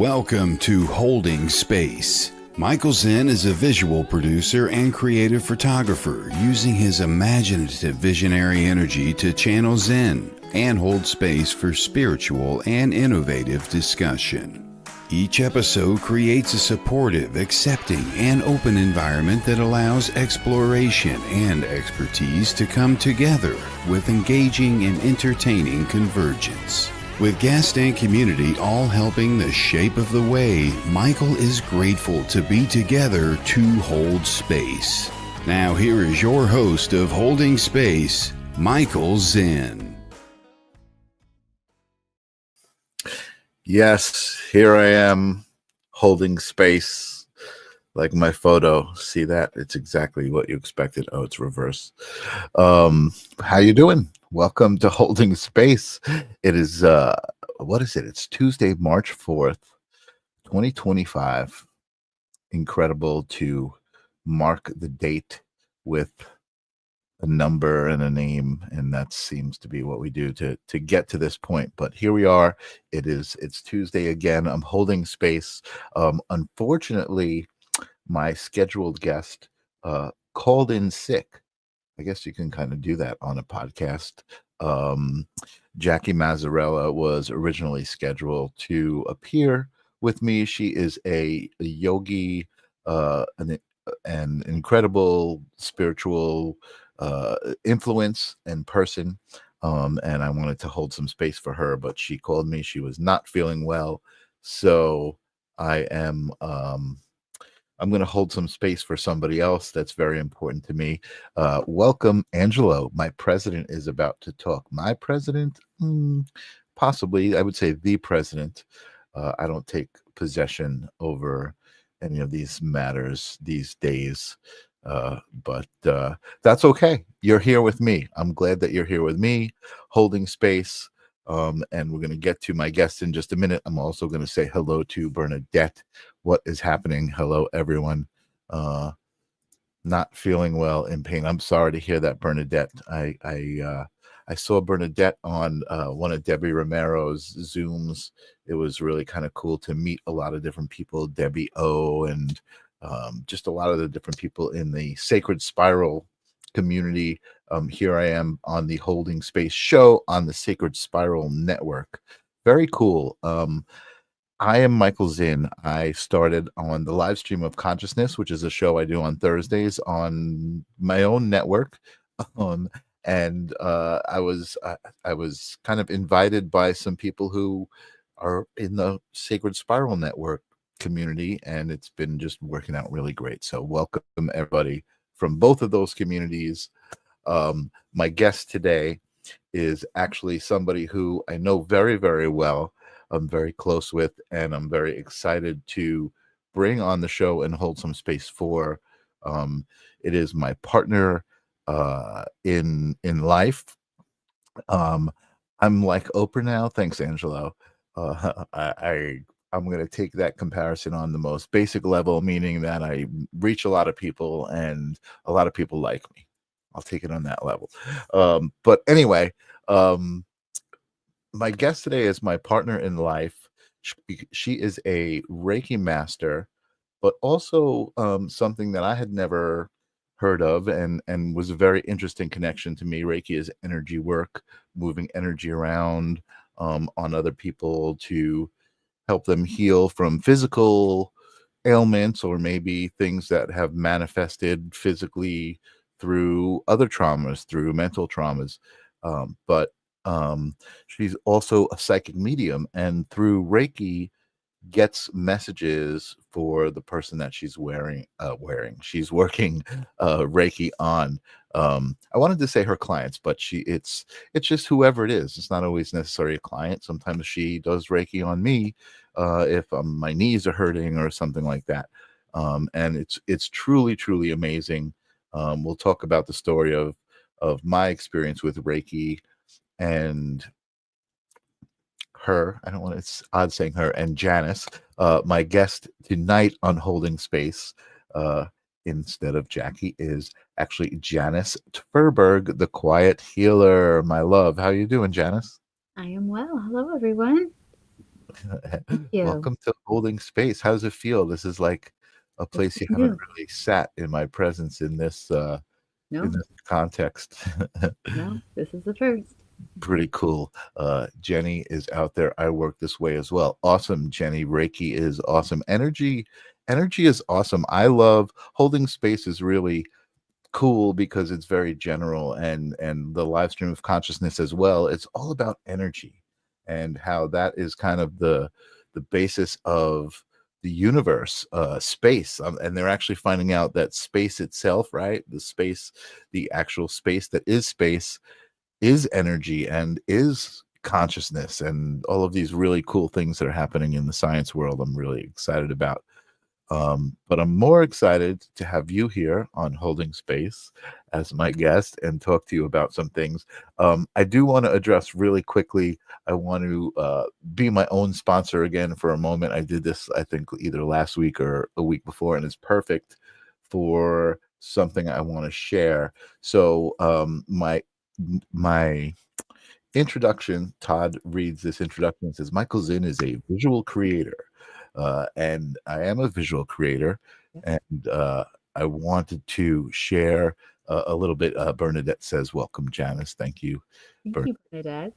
Welcome to Holding Space. Michael Zen is a visual producer and creative photographer using his imaginative visionary energy to channel Zen and hold space for spiritual and innovative discussion. Each episode creates a supportive, accepting, and open environment that allows exploration and expertise to come together with engaging and entertaining convergence. With guest and community all helping the shape of the way, Michael is grateful to be together to hold space. Now here is your host of Holding Space, Michael Zen. Yes, here I am holding space like my photo. See that? It's exactly what you expected. Oh, it's reverse. How you doing? Welcome to Holding Space. It is, what is it? It's Tuesday, March 4th, 2025. Incredible to mark the date with a number and a name, and that seems to be what we do to get to this point. But here we are. It's Tuesday again. I'm holding space. Unfortunately, my scheduled guest called in sick. I guess you can kind of do that on a podcast. Jackie Mazzarella was originally scheduled to appear with me. She is a yogi, an incredible spiritual influence and person. And I wanted to hold some space for her, but she called me. She was not feeling well. So I'm going to hold some space for somebody else that's very important to me. Welcome, Angelo. My president is about to talk. My president? Possibly. I would say the president. I don't take possession over any of these matters these days. But that's okay. You're here with me. I'm glad that you're here with me, holding space. And we're going to get to my guest in just a minute. I'm also going to say hello to Bernadette. What is happening? Hello, everyone. Not feeling well, in pain. I'm sorry to hear that, Bernadette. I saw Bernadette on one of Debbie Romero's Zooms. It was really kind of cool to meet a lot of different people, Debbie O, and just a lot of the different people in the Sacred Spiral community. Here I am on the Holding Space show on the Sacred Spiral Network. Very cool. I am Michael Zinn. I started on the Live Stream of Consciousness, which is a show I do on Thursdays on my own network. And I was kind of invited by some people who are in the Sacred Spiral Network community, and it's been just working out really great. So welcome everybody from both of those communities. My guest today is actually somebody who I know very, very well. I'm very close with, and I'm very excited to bring on the show and hold some space for. It is my partner in life. I'm like Oprah now. Thanks, Angelo. I'm going to take that comparison on the most basic level, meaning that I reach a lot of people and a lot of people like me. I'll take it on that level. But anyway, my guest today is my partner in life. She is a Reiki master, but also something that I had never heard of and was a very interesting connection to me. Reiki is energy work, moving energy around on other people to help them heal from physical ailments or maybe things that have manifested physically through other traumas, through mental traumas. But she's also a psychic medium, and through Reiki gets messages for the person that she's she's working Reiki on. I wanted to say her clients, but it's just whoever it is. It's not always necessarily a client. Sometimes she does Reiki on me if my knees are hurting or something like that. And it's truly amazing. We'll talk about the story of my experience with Reiki and her. I don't want to, it's odd saying her, and Janice, my guest tonight on Holding Space, instead of Jackie, is actually Janice Tverberg, the quiet healer. My love, how you doing, Janice? I am well. Hello, everyone. Thank you. Welcome to Holding Space. How does it feel? This is like a This place is you haven't new. really sat in my presence in No, this context. no, this is the first. Pretty cool. Jenny is out there. I work this way as well. Awesome, Jenny. Reiki is awesome. Energy is awesome. I love holding space is really cool because it's very general, and the live stream of consciousness as well. It's all about energy and how that is kind of the basis of the universe, space. And they're actually finding out that space itself, right, the actual space that is space, is energy and is consciousness, and all of these really cool things that are happening in the science world. I'm really excited about. But I'm more excited to have you here on Holding Space as my guest and talk to you about some things. I do want to address really quickly. I want to be my own sponsor again for a moment. I did this, I think, either last week or a week before, and it's perfect for something I want to share. So my introduction, Todd reads this introduction and says, Michael Zinn is a visual creator. And I am a visual creator. Yep. And I wanted to share a little bit. Bernadette says, welcome, Janice. Thank you. Thank you, Bernadette.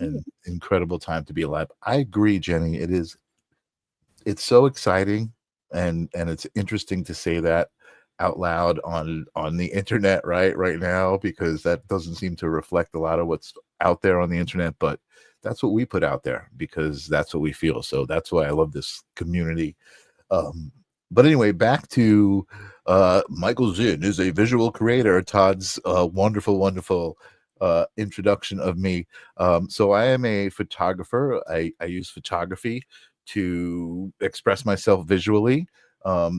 An incredible time to be alive. I agree, Jenny. It's so exciting, and it's interesting to say that out loud on the internet right now, because that doesn't seem to reflect a lot of what's out there on the internet, but that's what we put out there because that's what we feel. So that's why I love this community. But anyway, back to Michael Zinn is a visual creator. Todd's wonderful introduction of me. So I am a photographer. I use photography to express myself visually.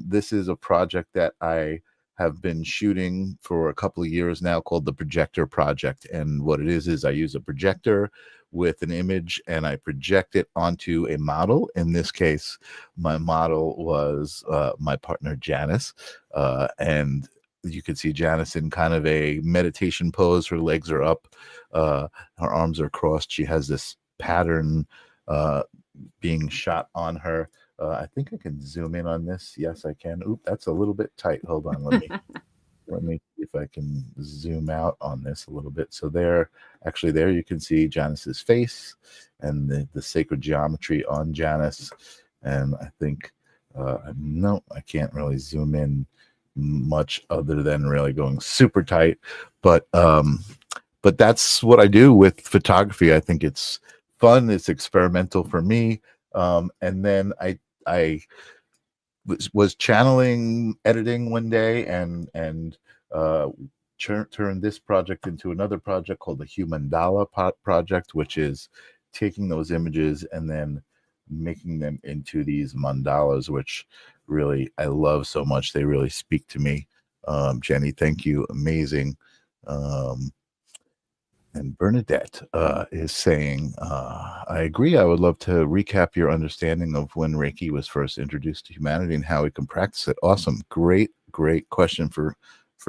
This is a project that I have been shooting for a couple of years now called the Projector Project. And what it is I use a projector with an image and I project it onto a model. In this case, my model was my partner, Janice. And you can see Janice in kind of a meditation pose. Her legs are up, her arms are crossed. She has this pattern being shot on her. I think I can zoom in on this. Yes, I can. Oop, that's a little bit tight. Hold on. Let me see if I can zoom out on this a little bit. So there you can see Janice's face and the sacred geometry on Janice. And I think, no, I can't really zoom in much other than really going super tight. But that's what I do with photography. I think it's fun. It's experimental for me. And then I was channeling editing one day and turned this project into another project called the Human Dollar Project, which is taking those images and then making them into these mandalas, which really I love so much. They really speak to me. Jenny, thank you. Amazing. And Bernadette is saying, I agree. I would love to recap your understanding of when Reiki was first introduced to humanity and how we can practice it. Awesome. Great question for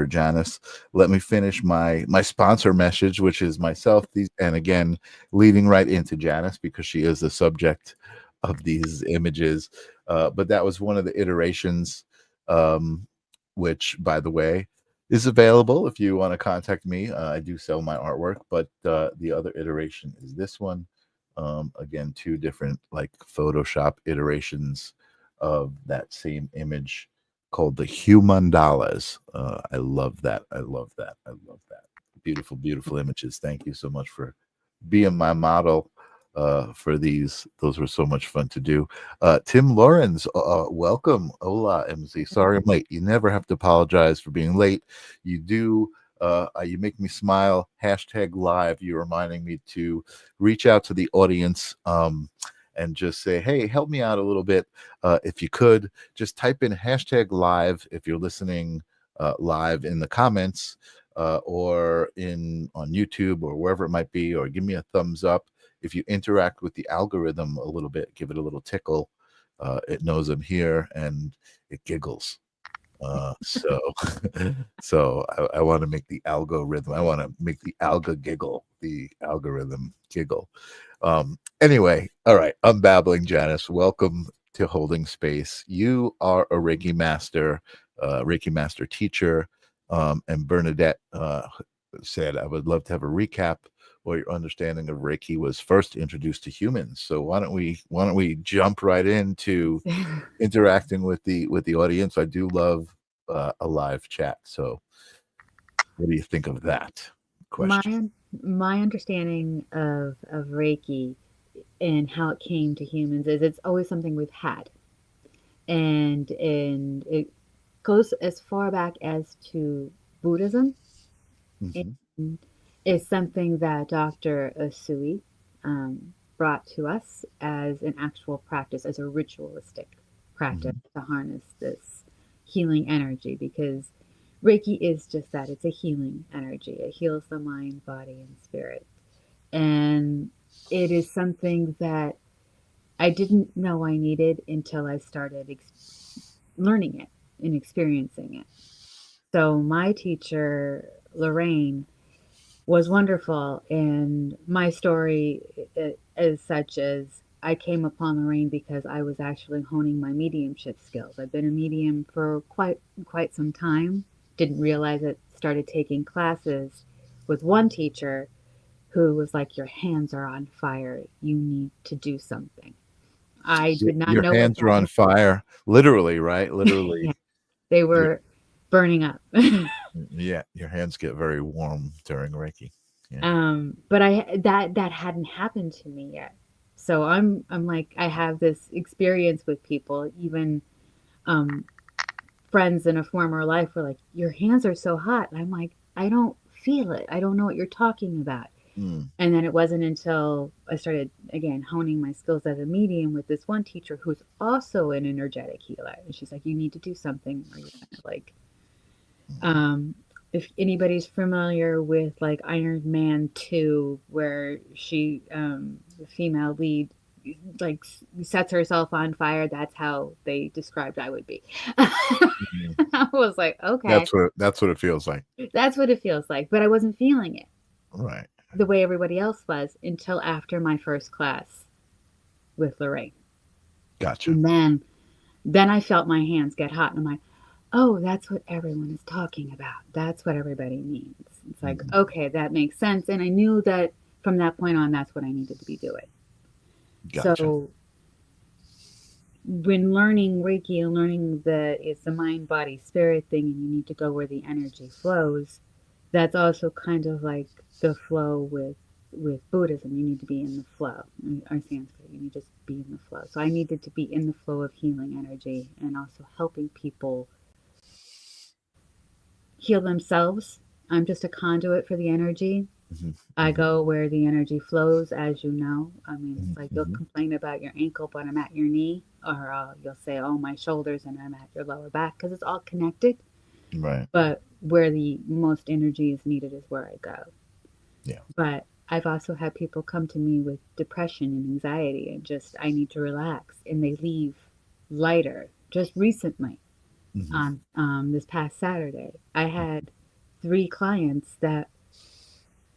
Janice. Let me finish my sponsor message, which is myself. And again, leading right into Janice because she is the subject of these images. But that was one of the iterations, which, by the way, is available if you want to contact me. I do sell my artwork, but the other iteration is this one. Again, two different like Photoshop iterations of that same image called the Human Dollars. I love that. Beautiful images. Thank you so much for being my model for these. Those were so much fun to do. Tim Lawrence, welcome. Hola, MZ. Sorry I'm late. You never have to apologize for being late. You do. You make me smile. #live. You're reminding me to reach out to the audience and just say, hey, help me out a little bit. If you could, just type in #live if you're listening live in the comments or on YouTube or wherever it might be, or give me a thumbs up. If you interact with the algorithm a little bit, give it a little tickle, it knows I'm here and it giggles. So so I want to make the algorithm. I want to make the algorithm giggle. Anyway, all right. I'm babbling, Janice. Welcome to Holding Space. You are a Reiki Master Teacher. And Bernadette said, I would love to have a recap what your understanding of Reiki was first introduced to humans. So why don't we jump right into interacting with the audience? I do love a live chat. So what do you think of that question? My understanding of Reiki and how it came to humans is it's always something we've had, and it goes as far back as to Buddhism. Mhm. And is something that Dr. Usui brought to us as an actual practice, as a ritualistic practice to harness this healing energy, because Reiki is just that, it's a healing energy. It heals the mind, body, and spirit. And it is something that I didn't know I needed until I started learning it and experiencing it. So, my teacher, Lorraine, was wonderful. And my story is such as I came upon Lorraine because I was actually honing my mediumship skills. I've been a medium for quite some time. Didn't realize it. Started taking classes with one teacher who was like, "Your hands are on fire. You need to do something." I did not Your know what hands are that on meant. fire, literally, right? Yeah, Literally. they Your, were burning up. yeah, your hands get very warm during Reiki. Yeah. But that hadn't happened to me yet. So I'm like, I have this experience with people, even um friends in a former life were like, "Your hands are so hot." And I'm like, "I don't feel it. I don't know what you're talking about." Mm. And then it wasn't until I started again honing my skills as a medium with this one teacher who's also an energetic healer. And she's like, "You need to do something, or you're gonna like." Um, if anybody's familiar with like Iron Man 2, where the female lead, like sets herself on fire, that's how they described I would be. Mhm. I was like, okay, That's what it feels like. that's what it feels like. But I wasn't feeling it Right. the way everybody else was until after my first class with Lorraine. Gotcha. And then I felt my hands get hot. And I'm like, oh, that's what everyone is talking about. That's what everybody means. It's like, Mhm. okay, that makes sense. And I knew that from that point on, that's what I needed to be doing. Gotcha. So when learning Reiki and learning that it's a mind, body, spirit thing, and you need to go where the energy flows, that's also kind of like the flow with Buddhism. You need to be in the flow. Or Sanskrit, you need to just be in the flow. So I needed to be in the flow of healing energy and also helping people heal themselves. I'm just a conduit for the energy. Mhm. I Mhm. go where the energy flows, as you know. I mean, it's Mhm. like you'll Mhm. complain about your ankle, but I'm at your knee, or you'll say, "Oh, my shoulders," and I'm at your lower back, because it's all connected. Right. But where the most energy is needed is where I go. Yeah. But I've also had people come to me with depression and anxiety, and just I need to relax, and they leave lighter. Just recently, Mhm. on this past Saturday, I had 3 clients that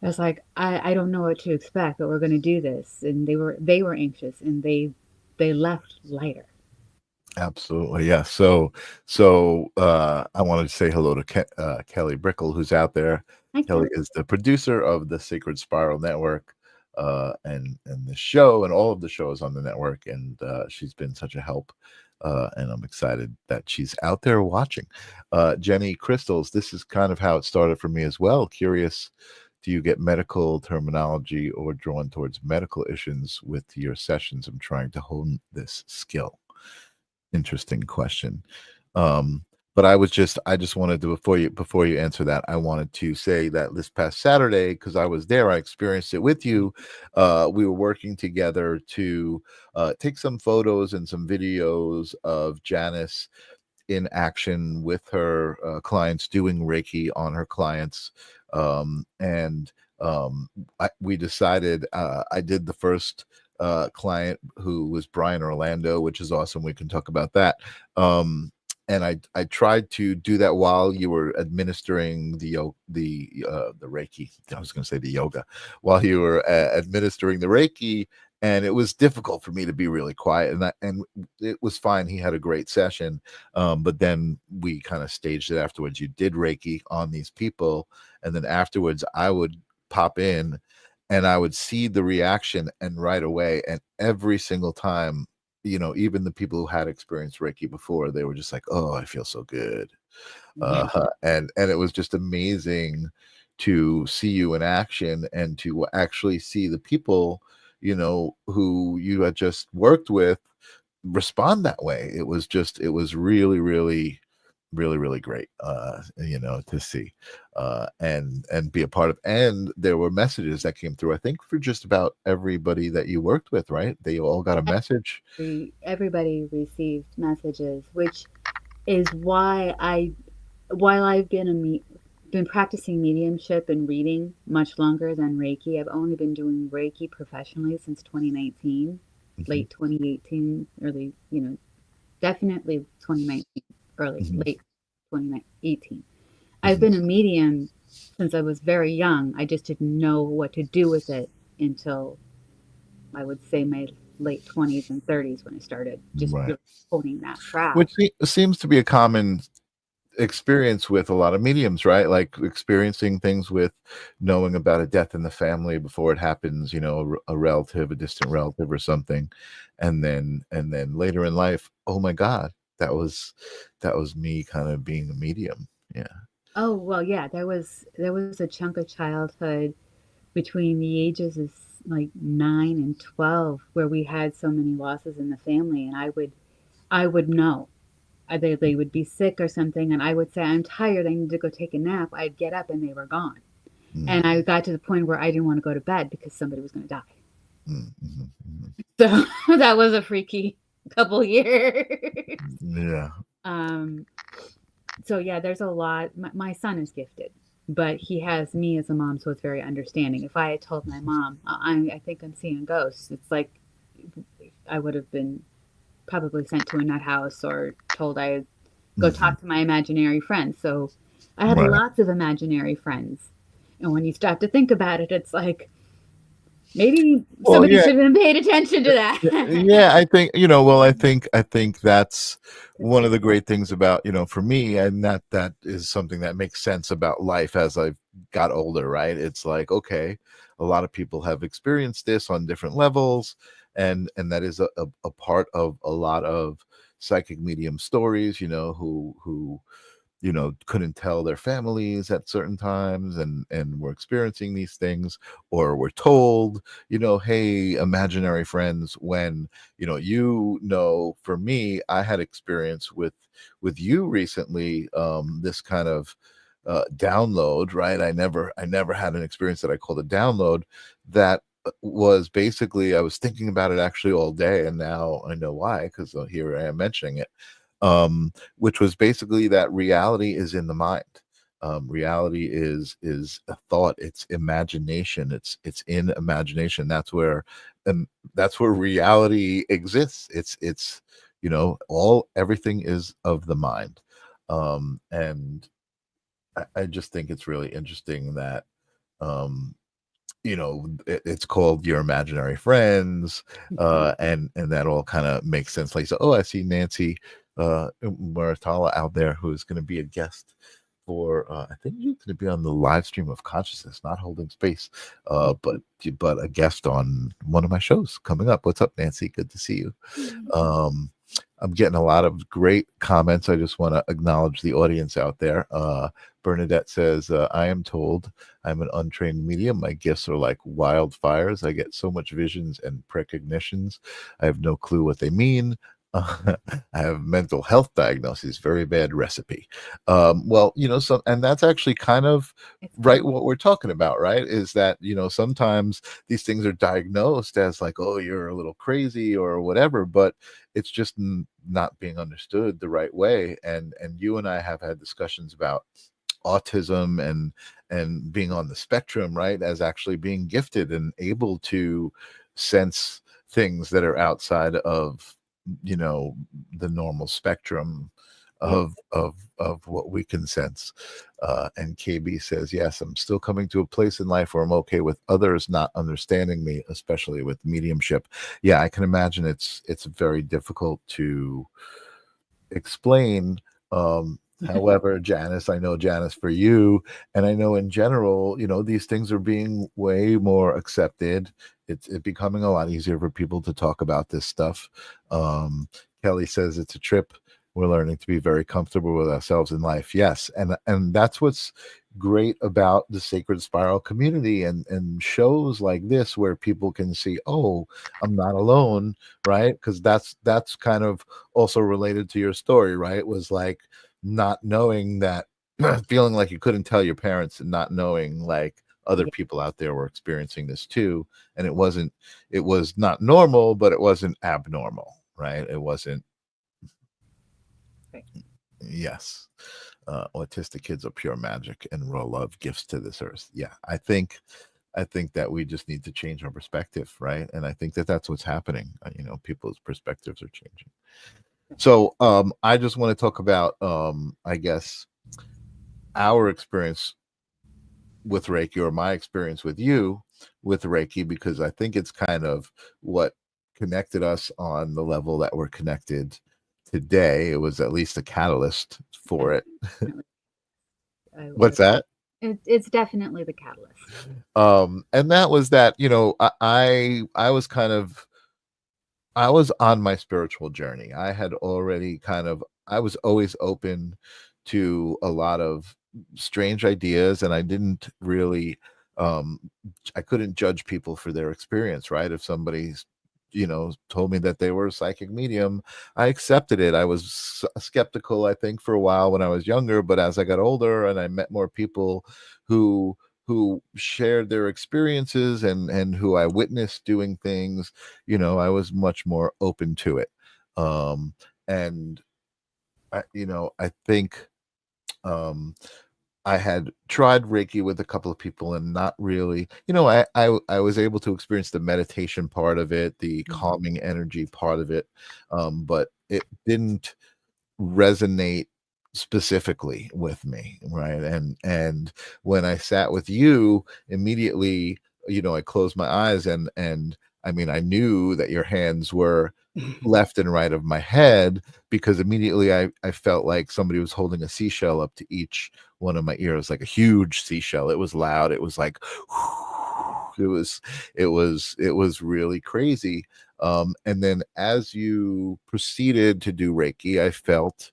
I was like, I don't know what to expect, but we're going to do this. And they were anxious, and they left lighter. Absolutely. Yeah. I wanted to say hello to Kelly Brickle, who's out there. Hi, Kelly Kelly. is the producer of the Sacred Spiral Network, and the show and all of the shows on the network. And she's been such a help. And I'm excited that she's out there watching. Jenny Crystals, this is kind of how it started for me as well. Curious, do you get medical terminology or drawn towards medical issues with your sessions? I'm trying to hone this skill. Interesting question. Um, but I just wanted to, before you answer that, I wanted to say that this past Saturday, because I was there, I experienced it with you. We were working together to take some photos and some videos of Janice in action with her clients, doing Reiki on her clients. And we decided, I did the first client, who was Brian Orlando, which is awesome. We can talk about that. I tried to do that while you were administering the Reiki. I was going to say the yoga, while you were administering the Reiki, and it was difficult for me to be really quiet. And it was fine. He had a great session, but then we kind of staged it afterwards. You did Reiki on these people, and then afterwards, I would pop in, and I would see the reaction, and right away, and every single time, even the people who had experienced Reiki before, they were just like, "Oh, I feel so good," Yeah. and it was just amazing to see you in action and to actually see the people, who you had just worked with respond that way. It was really, really, really, really great, to see, and be a part of. And there were messages that came through, I think, for just about everybody that you worked with, right? They all got a message. Everybody received messages, which is why while I've been practicing mediumship and reading much longer than Reiki, I've only been doing Reiki professionally since 2019, late 2018, early, definitely 2019, late 2018. I've been a medium since I was very young. I just didn't know what to do with it until I would say my late 20s and 30s when I started just Right. really honing that craft. Which seems to be a common experience with a lot of mediums, right? Like experiencing things with knowing about a death in the family before it happens, a relative, a distant relative or something. And then later in life, oh my God, that was me kind of being a medium. Yeah. Oh, well, yeah, there was a chunk of childhood between the ages of like 9 and 12 where we had so many losses in the family, and I would know. They would be sick or something, and I would say, I'm tired, I need to go take a nap. I'd get up and they were gone. Mm, And I got to the point where I didn't want to go to bed because somebody was going to die. mm, mhm, mhm. So that was a freaky couple years. Yeah. um, so yeah, there's a lot. My son is gifted, but he has me as a mom, so it's very understanding. If I had told my mom, I think I'm seeing ghosts, it's like I would have been probably sent to a nut house or told I'd go Mhm. talk to my imaginary friends. So I had Right. lots of imaginary friends. And when you stop to think about it, it's like maybe Well, somebody yeah. should have paid attention to that. Yeah, I think, well, I think that's one of the great things about, for me, and that is something that makes sense about life as I've got older, right? It's like, okay, a lot of people have experienced this on different levels, and that is a part of a lot of psychic medium stories, who couldn't tell their families at certain times, and were experiencing these things, or were told, hey, imaginary friends, when, for me, I had experience with you recently, this kind of download, right? I never had an experience that I called a download, that was basically, I was thinking about it actually all day, and now I know why, because here I am mentioning it, which was basically that reality is in the mind. Reality is a thought. It's imagination. It's in imagination. That's where reality exists. It's everything is of the mind. And I just think it's really interesting that, um, it's called Your Imaginary Friends, and that all kind of makes sense. Like, so, oh, I see Nancy Muratala out there, who's going to be a guest for, I think you're going to be on the live stream of consciousness, not holding space, but a guest on one of my shows coming up. What's up, Nancy? Good to see you. um I'm getting a lot of great comments. I just want to acknowledge the audience out there. Bernadette says, I am told I'm an untrained medium. My gifts are like wildfires. I get so much visions and precognitions. I have no clue what they mean. I have mental health diagnoses, very bad recipe. Well, and that's actually kind of It's right fun. what we're talking about, right? Is that, sometimes these things are diagnosed as like, oh, you're a little crazy or whatever, but it's just not being understood the right way. And you and I have had discussions about autism and being on the spectrum, right, as actually being gifted and able to sense things that are outside of the normal spectrum, of what we can sense. And KB says, yes, I'm still coming to a place in life where I'm okay with others not understanding me, especially with mediumship. Yeah, I can imagine it's very difficult to explain. However, Janice, I know, Janice, for you, and I know in general, these things are being way more accepted. It's becoming a lot easier for people to talk about this stuff. Kelly says it's a trip. We're learning to be very comfortable with ourselves in life. Yes, and that's what's great about the Sacred Spiral community and shows like this, where people can see, oh, I'm not alone, right? Because that's kind of also related to your story, right? Was like not knowing that, feeling like you couldn't tell your parents, and not knowing like other people out there were experiencing this too. And it was not normal, but it wasn't abnormal, right? It wasn't. Right. Yes. Autistic kids are pure magic and raw love, gifts to this earth. Yeah, I think that we just need to change our perspective, right? And I think that that's what's happening. People's perspectives are changing. So I just want to talk about, I guess, our experience with Reiki, or my experience with you with Reiki, because I think it's kind of what connected us on the level that we're connected today. It was at least a catalyst for it. What's that? It's definitely the catalyst. And that was that, I was kind of, I was on my spiritual journey. I had already I was always open to a lot of strange ideas, and I didn't really, I couldn't judge people for their experience, right? If somebody's, told me that they were a psychic medium, I accepted it. I was skeptical, I think, for a while when I was younger, but as I got older and I met more people who shared their experiences and who I witnessed doing things, I was much more open to it. And I think I had tried Reiki with a couple of people and not really, I was able to experience the meditation part of it, the calming energy part of it, but it didn't resonate specifically with me, right? And when I sat with you, immediately, I closed my eyes, and I mean, I knew that your hands were left and right of my head, because immediately I felt like somebody was holding a seashell up to each one of my ears, like a huge seashell. It was loud. It was like it was really crazy. And then as you proceeded to do Reiki, I felt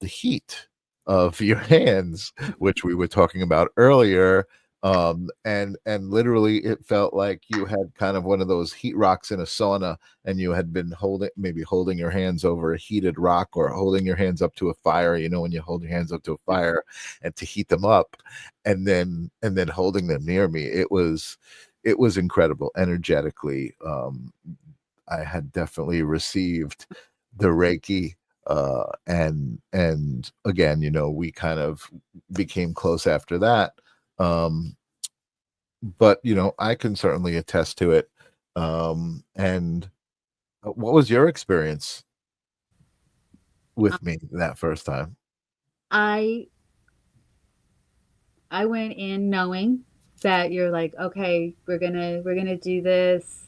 the heat of your hands, which we were talking about earlier. And literally it felt like you had kind of one of those heat rocks in a sauna, and you had been holding your hands over a heated rock, or holding your hands up to a fire, when you hold your hands up to a fire and to heat them up, and then holding them near me. It was incredible energetically. I had definitely received the Reiki, and again, we kind of became close after that. But I can certainly attest to it. And what was your experience with me that first time? I went in knowing that you're like, okay, we're gonna do this.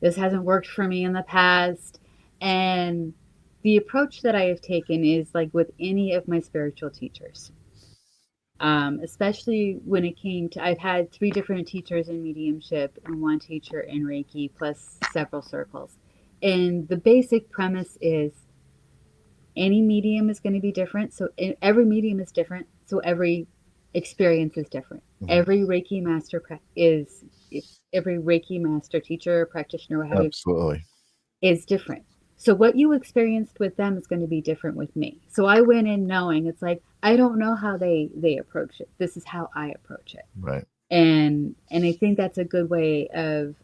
This hasn't worked for me in the past. And the approach that I have taken is like with any of my spiritual teachers. Especially when it came to, I've had 3 different teachers in mediumship and 1 teacher in Reiki, plus several circles. And the basic premise is any medium is going to be different. So every medium is different. So every experience is different. Mhm. Every Reiki master every Reiki master teacher, practitioner, what have you, Absolutely. is different. So what you experienced with them is going to be different with me. So I went in knowing it's like, I don't know how they approach it. This is how I approach it. Right. And I think that's a good way of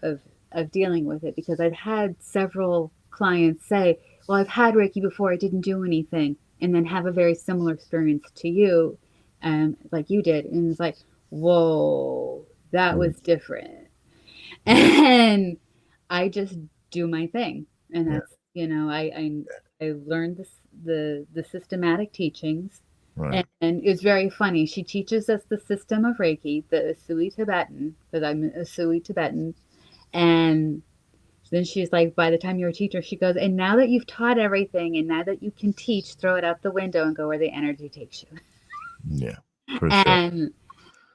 dealing with it, because I've had several clients say, well, I've had Reiki before, I didn't do anything, and then have a very similar experience to you, like you did. And it's like, whoa, that was different. And I just do my thing. And Yeah. that's, I learned the systematic teachings. Right. And it's very funny. She teaches us the system of Reiki, the Usui Tibetan, because I'm Usui Tibetan. And then she's like, by the time you're a teacher, she goes, and now that you've taught everything and now that you can teach, throw it out the window and go where the energy takes you. Yeah, for sure. And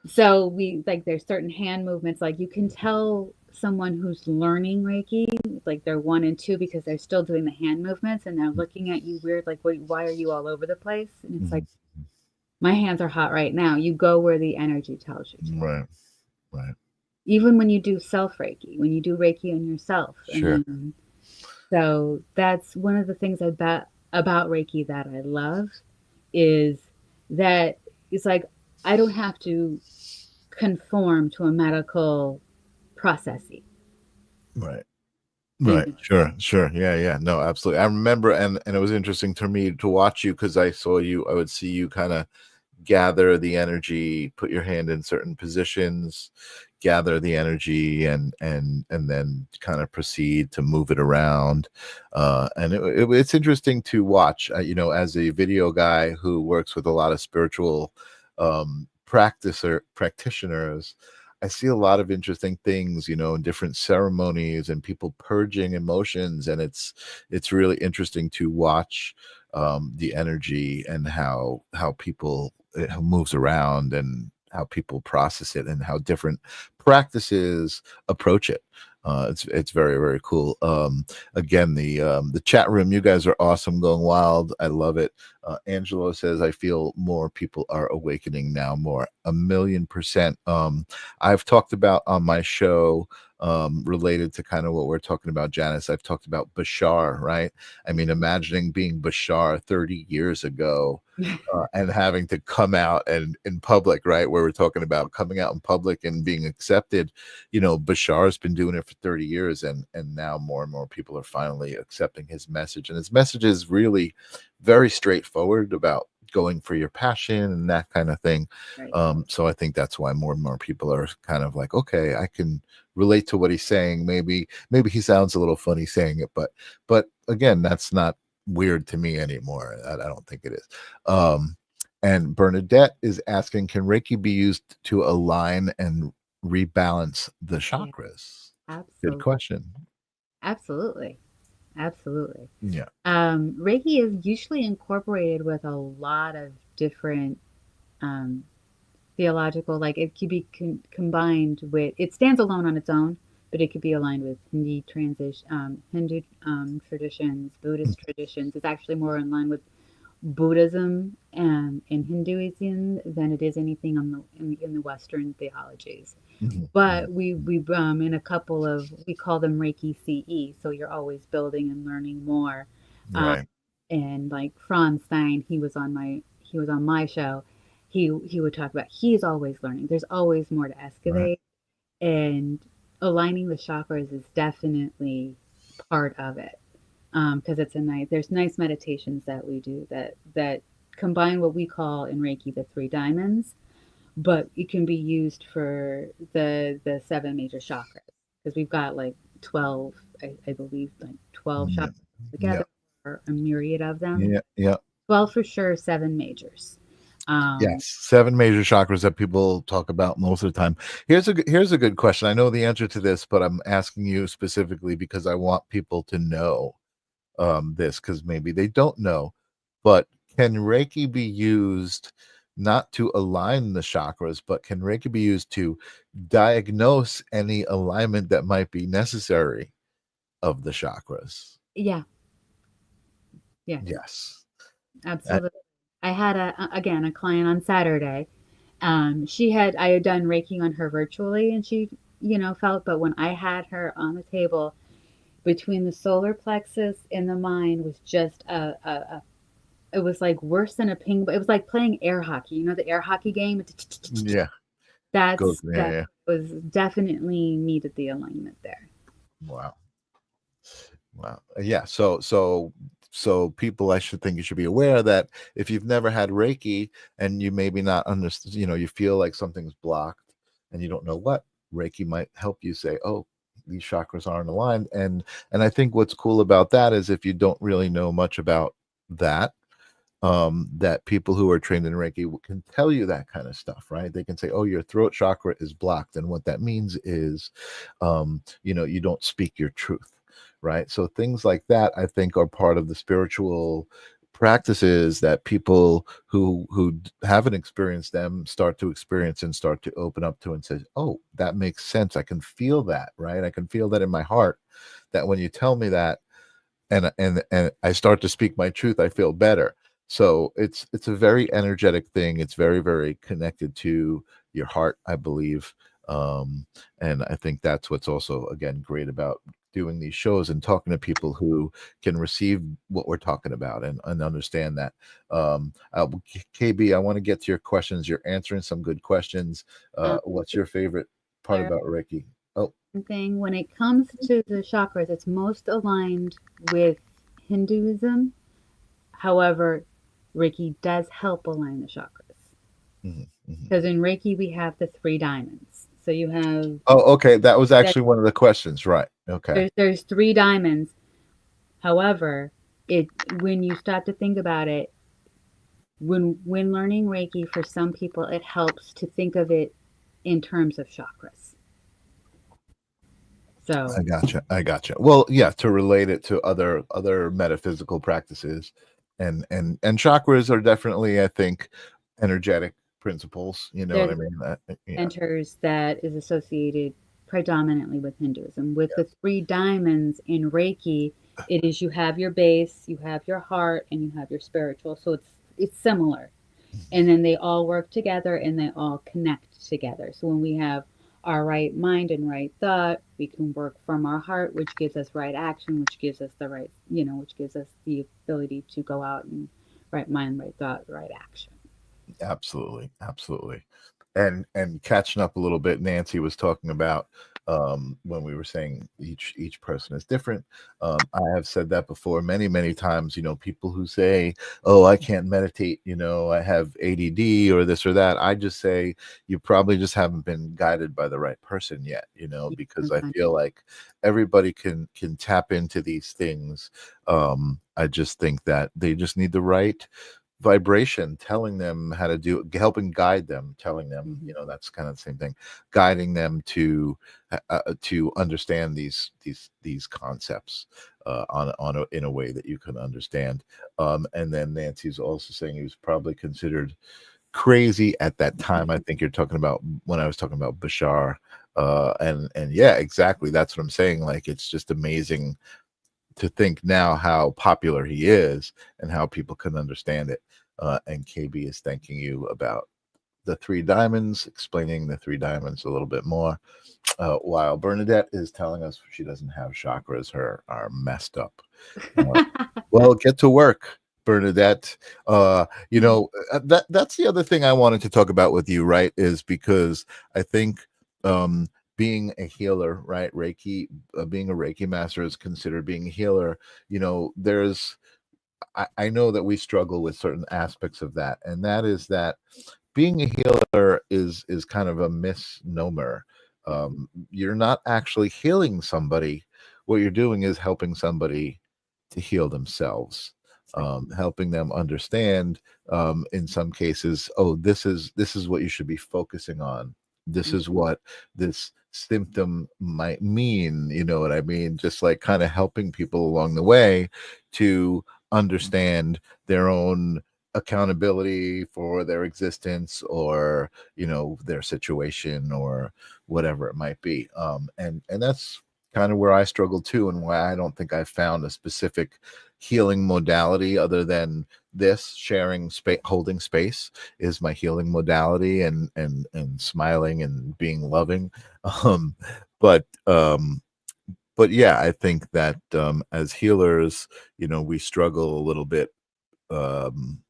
so we like there's certain hand movements, like you can tell someone who's learning Reiki, like they're 1 and 2, because they're still doing the hand movements and they're looking at you weird, like, why are you all over the place? And it's like, my hands are hot right now. You go where the energy tells you to. Right. Right. Even when you do self Reiki, when you do Reiki on yourself. Sure. And so that's one of the things about Reiki that I love, is that it's like I don't have to conform to a medical processing. Right. Right. Sure. Sure. Yeah. Yeah. No, absolutely. I remember, and it was interesting to me to watch you, because I would see you kind of gather the energy, put your hand in certain positions, gather the energy, and then kind of proceed to move it around. And it's interesting to watch, as a video guy who works with a lot of spiritual practitioners. I see a lot of interesting things, in different ceremonies and people purging emotions, and it's really interesting to watch the energy and how people it moves around, and how people process it, and how different practices approach it. It's very, very cool. Again, the chat room, you guys are awesome, going wild. I love it. Angelo says, I feel more people are awakening now more. 1,000,000%. I've talked about on my show, related to kind of what we're talking about, Janice, I've talked about Bashar, right? I mean, imagining being Bashar 30 years ago, and having to come out and in public, right? Where we're talking about coming out in public and being accepted. Bashar's been doing it for 30 years, and now more and more people are finally accepting his message. And his message is really very straightforward about going for your passion and that kind of thing. Right. So I think that's why more and more people are kind of like, okay, I can relate to what he's saying. Maybe he sounds a little funny saying it, but again, that's not weird to me anymore. I don't think it is. And Bernadette is asking, can Reiki be used to align and rebalance the chakras? Absolutely. Good question. Absolutely. Yeah. Reiki is usually incorporated with a lot of different theological, like it could be combined with, it stands alone on its own, but it could be aligned with Hindu traditions, Buddhist traditions. It's actually more in line with Buddhism and Hinduism than it is anything in the Western theologies. But we in a couple of, we call them Reiki CE, so you're always building and learning more. Right. And like Franz Stein, he was on my show. He would talk about, he's always learning. There's always more to excavate, and aligning the chakras is definitely part of it. Because there's nice meditations that we do that combine what we call in Reiki the 3 diamonds, but it can be used for the 7 major chakras, because we've got like 12, I believe, like 12 chakras together, or a myriad of them. Yeah. 12 for sure, 7 majors. Yes, 7 major chakras that people talk about most of the time. Here's a good question. I know the answer to this, but I'm asking you specifically because I want people to know this, because maybe they don't know. But can Reiki be used not to align the chakras, but can Reiki be used to diagnose any alignment that might be necessary of the chakras? Yeah. Yes. Absolutely. I had a client on Saturday. I had done Reiki on her virtually, and she, felt, but when I had her on the table, between the solar plexus and the mind was just it was like worse than a ping, but it was like playing air hockey, the air hockey game. Yeah. That Yeah. was definitely needed the alignment there. Wow. Yeah. So people, I should think you should be aware that if you've never had Reiki and you maybe not understand, you feel like something's blocked and you don't know what, Reiki might help you say, oh, these chakras aren't aligned. And I think what's cool about that is, if you don't really know much about that, that people who are trained in Reiki can tell you that kind of stuff, right? They can say, oh, your throat chakra is blocked. And what that means is, you don't speak your truth, right? So things like that, I think, are part of the spiritual practices that people who haven't experienced them start to experience and start to open up to, and say, oh, that makes sense. I can feel that, right? I can feel that in my heart, that when you tell me that, and I start to speak my truth, I feel better. So it's a very energetic thing. It's very, very connected to your heart, I believe. And I think that's what's also, again, great about doing these shows and talking to people who can receive what we're talking about, and understand that. KB, I want to get to your questions. You're answering some good questions. What's your favorite part about Reiki? Oh, thing when it comes to the chakras, it's most aligned with Hinduism. However, Reiki does help align the chakras because in Reiki we have the three diamonds. So you have oh, okay. That was actually one of the questions, right? Okay. there's three diamonds. However, it when you start to think about it, when learning Reiki, for some people it helps to think of it in terms of chakras. So I gotcha. Well, yeah, to relate it to other metaphysical practices, and chakras are definitely, I think, energetic principles. You know what I there's mean? Yeah. centers that is associated predominantly with Hinduism. With the three diamonds in Reiki, it is you have your base, you have your heart, and you have your spiritual. So it's similar. And then they all work together and they all connect together. So when we have our right mind and right thought, we can work from our heart, which gives us right action, which gives us the right, which gives us the ability to go out and right mind, right thought, right action. Absolutely, absolutely. And catching up a little bit, Nancy was talking about, when we were saying each person is different. I have said that before many times. People who say, oh, I can't meditate, I have ADD or this or that. I just say, you probably just haven't been guided by the right person yet, because I feel like everybody can tap into these things. I just think that they just need the right vibration telling them how to do, helping guide them, telling them, that's kind of the same thing, guiding them to understand these concepts, in a way that you can understand. And then Nancy's also saying he was probably considered crazy at that time. I think you're talking about when I was talking about Bashar. And yeah, exactly, that's what I'm saying. Like, it's just amazing to think now how popular he is and how people can understand it. And KB is thanking you about the three diamonds, explaining the three diamonds a little bit more. While Bernadette is telling us she doesn't have chakras, her are messed up. Well, get to work, Bernadette. That's the other thing I wanted to talk about with you, right? Is because I think, being a healer, right? Reiki, being a Reiki master is considered being a healer. There's, I know that we struggle with certain aspects of that, and that is that being a healer is kind of a misnomer. You're not actually healing somebody. What you're doing is helping somebody to heal themselves, helping them understand, in some cases, oh, this is what you should be focusing on. This is what this symptom might mean. You know what I mean? Just like kind of helping people along the way to understand their own accountability for their existence, or their situation, or whatever it might be. And that's kind of where I struggle too, and why I don't think I found a specific healing modality other than this. Sharing space, holding space is my healing modality, and smiling and being loving. um but um but yeah, I think that, as healers, we struggle a little bit, um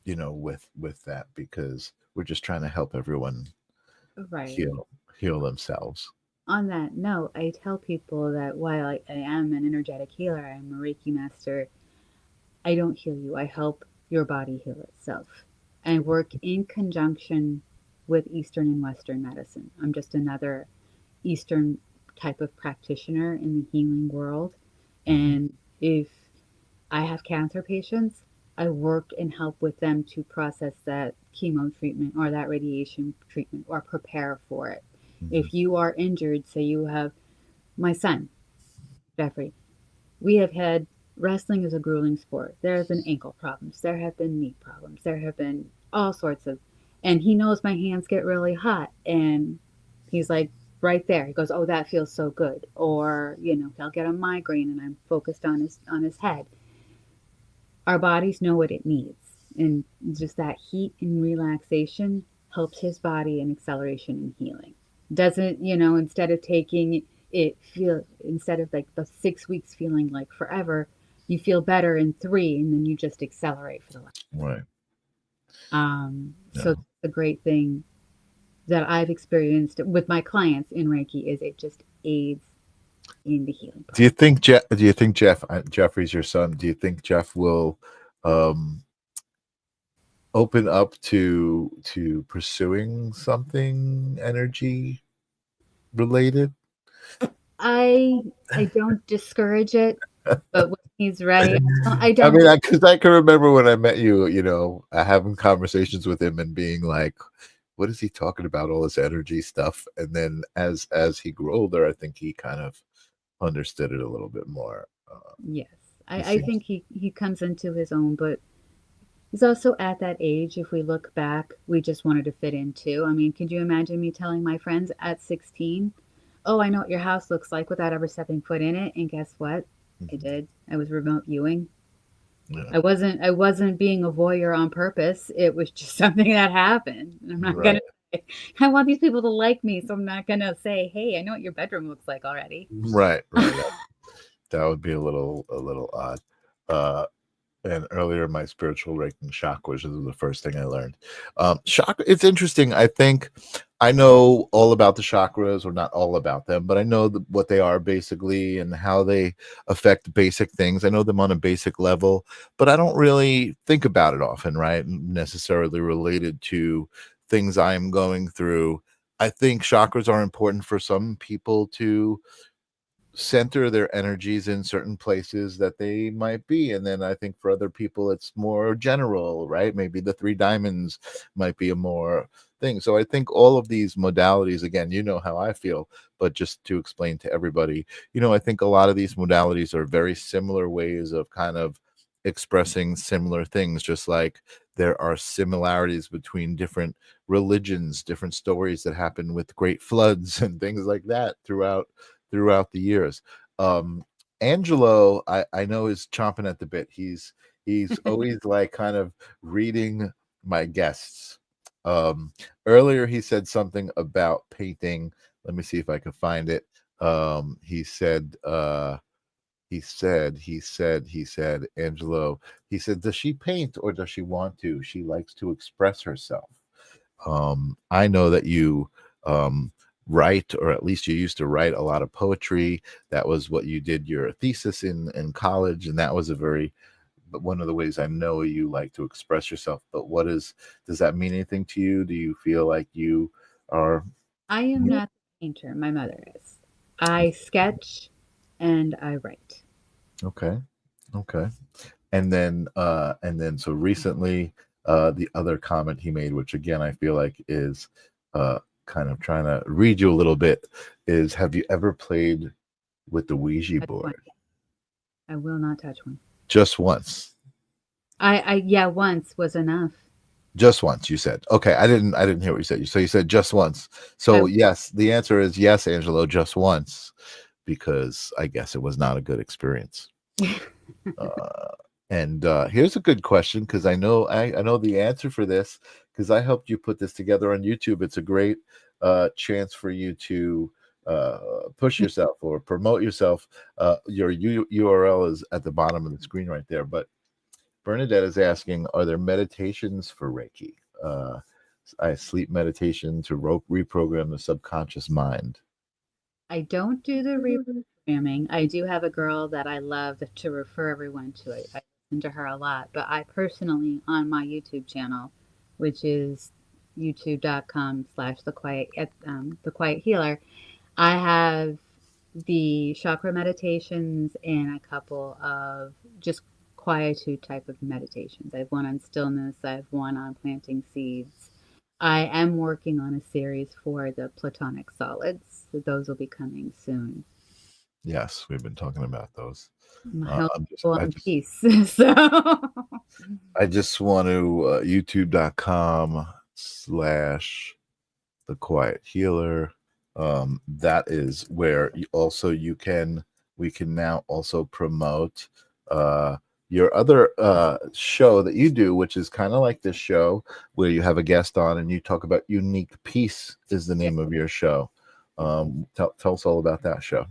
with that, because we're just trying to help everyone right. heal themselves. On that note, I tell people that while I am an energetic healer, I'm a Reiki master, I don't heal you. I help your body heal itself. I work in conjunction with Eastern and Western medicine. I'm just another Eastern type of practitioner in the healing world. Mhm. And if I have cancer patients. I work and help with them to process that chemo treatment or that radiation treatment or prepare for it. Mhm. If you are injured, say you have my son, Jeffrey, we have had wrestling is a grueling sport. There have been ankle problems, there have been knee problems, there have been all sorts of, and he knows my hands get really hot. And he's like, right there. He goes, "Oh, that feels so good." Or, he'll get a migraine and I'm focused on his head. Our bodies know what it needs. And just that heat and relaxation helps his body in acceleration and healing. Doesn't, instead of taking instead of like the 6 weeks feeling like forever, you feel better in 3 and then you just accelerate for the life. Right. So Yeah. that's the great thing that I've experienced with my clients in Reiki is it just aids in the healing Do you process. think Jeff? Do you think Jeffrey's your son? Do you think Jeff will um, open up to pursuing something energy related? I don't discourage it, but when he's ready, I I don't. mean, because I can remember when I met you, having conversations with him and being like, "What is he talking about? All this energy stuff." And then as he grew older, I think he kind of understood it a little bit more. Yes, He I seems think he comes into his own, but he's also at that age. If we look back, we just wanted to fit in too. I mean, could you imagine me telling my friends at 16, "Oh, I know what your house looks like," without ever stepping foot in it? And guess what? I Mhm. did. I was remote viewing. Yeah, I wasn't being a voyeur on purpose. It was just something that happened. And I'm not right, gonna say, I want these people to like me, so I'm not gonna say, "Hey, I know what your bedroom looks like already." right. That would be a little odd. Uh, and earlier, my spiritual ranking chakras was the first thing I learned. Chakra, it's interesting. I think I know all about the chakras, or not all about them, but I know what they are basically and how they affect basic things. I know them on a basic level, but I don't really think about it often, right? Necessarily related to things I'm going through. I think chakras are important for some people to center their energies in certain places that they might be, and then I think for other people it's more general, right? Maybe the three diamonds might be a more thing. So I think all of these modalities, again, you know how I feel, but just to explain to everybody, I think a lot of these modalities are very similar ways of kind of expressing similar things, just like there are similarities between different religions, different stories that happen with great floods and things like that throughout the years. Um, Angelo, I know is chomping at the bit. He's always like kind of reading my guests. Earlier he said something about painting. Let me see if I can find it. He said, Angelo, he said, does she paint or does she want to? She likes to express herself. I know that you um, write, or at least you used to write a lot of poetry. That was what you did your thesis in college, and that was but one of the ways I know you like to express yourself. But does that mean anything to you? Do you feel like you are I am not the painter. My mother is. I sketch and I write. okay? Okay. And then so recently, the other comment he made, which again I feel like is uh kind of trying to read you a little bit, is have you ever played with the Ouija Touch one. board? I will not touch one. Just once. Yeah, once was enough. Just once, you said. Okay, I didn't hear what you said. So you said just once. So I, yes, the answer is yes, Angelo, just once, because I guess it was not a good experience. Uh, and here's a good question, because I know the answer for this, because I helped you put this together on YouTube. It's a great chance for you to push yourself or promote yourself. Your URL is at the bottom of the screen right there. But Bernadette is asking, are there meditations for Reiki? I sleep meditation to reprogram the subconscious mind. I don't do the reprogramming. I do have a girl that I love to refer everyone to. I listen to her a lot, but I personally, on my YouTube channel, which is youtube.com/the quiet healer, I have the chakra meditations and a couple of just quietude type of meditations. I have one on stillness. I have one on planting seeds. I am working on a series for the platonic solids. So those will be coming soon. Yes, we've been talking about those. Help I'm people in just, peace. So I just want to youtube.com/the quiet healer. That is where we can now also promote your other show that you do, which is kind of like this show where you have a guest on and you talk about unique peace is the name of your show. Tell us all about that show.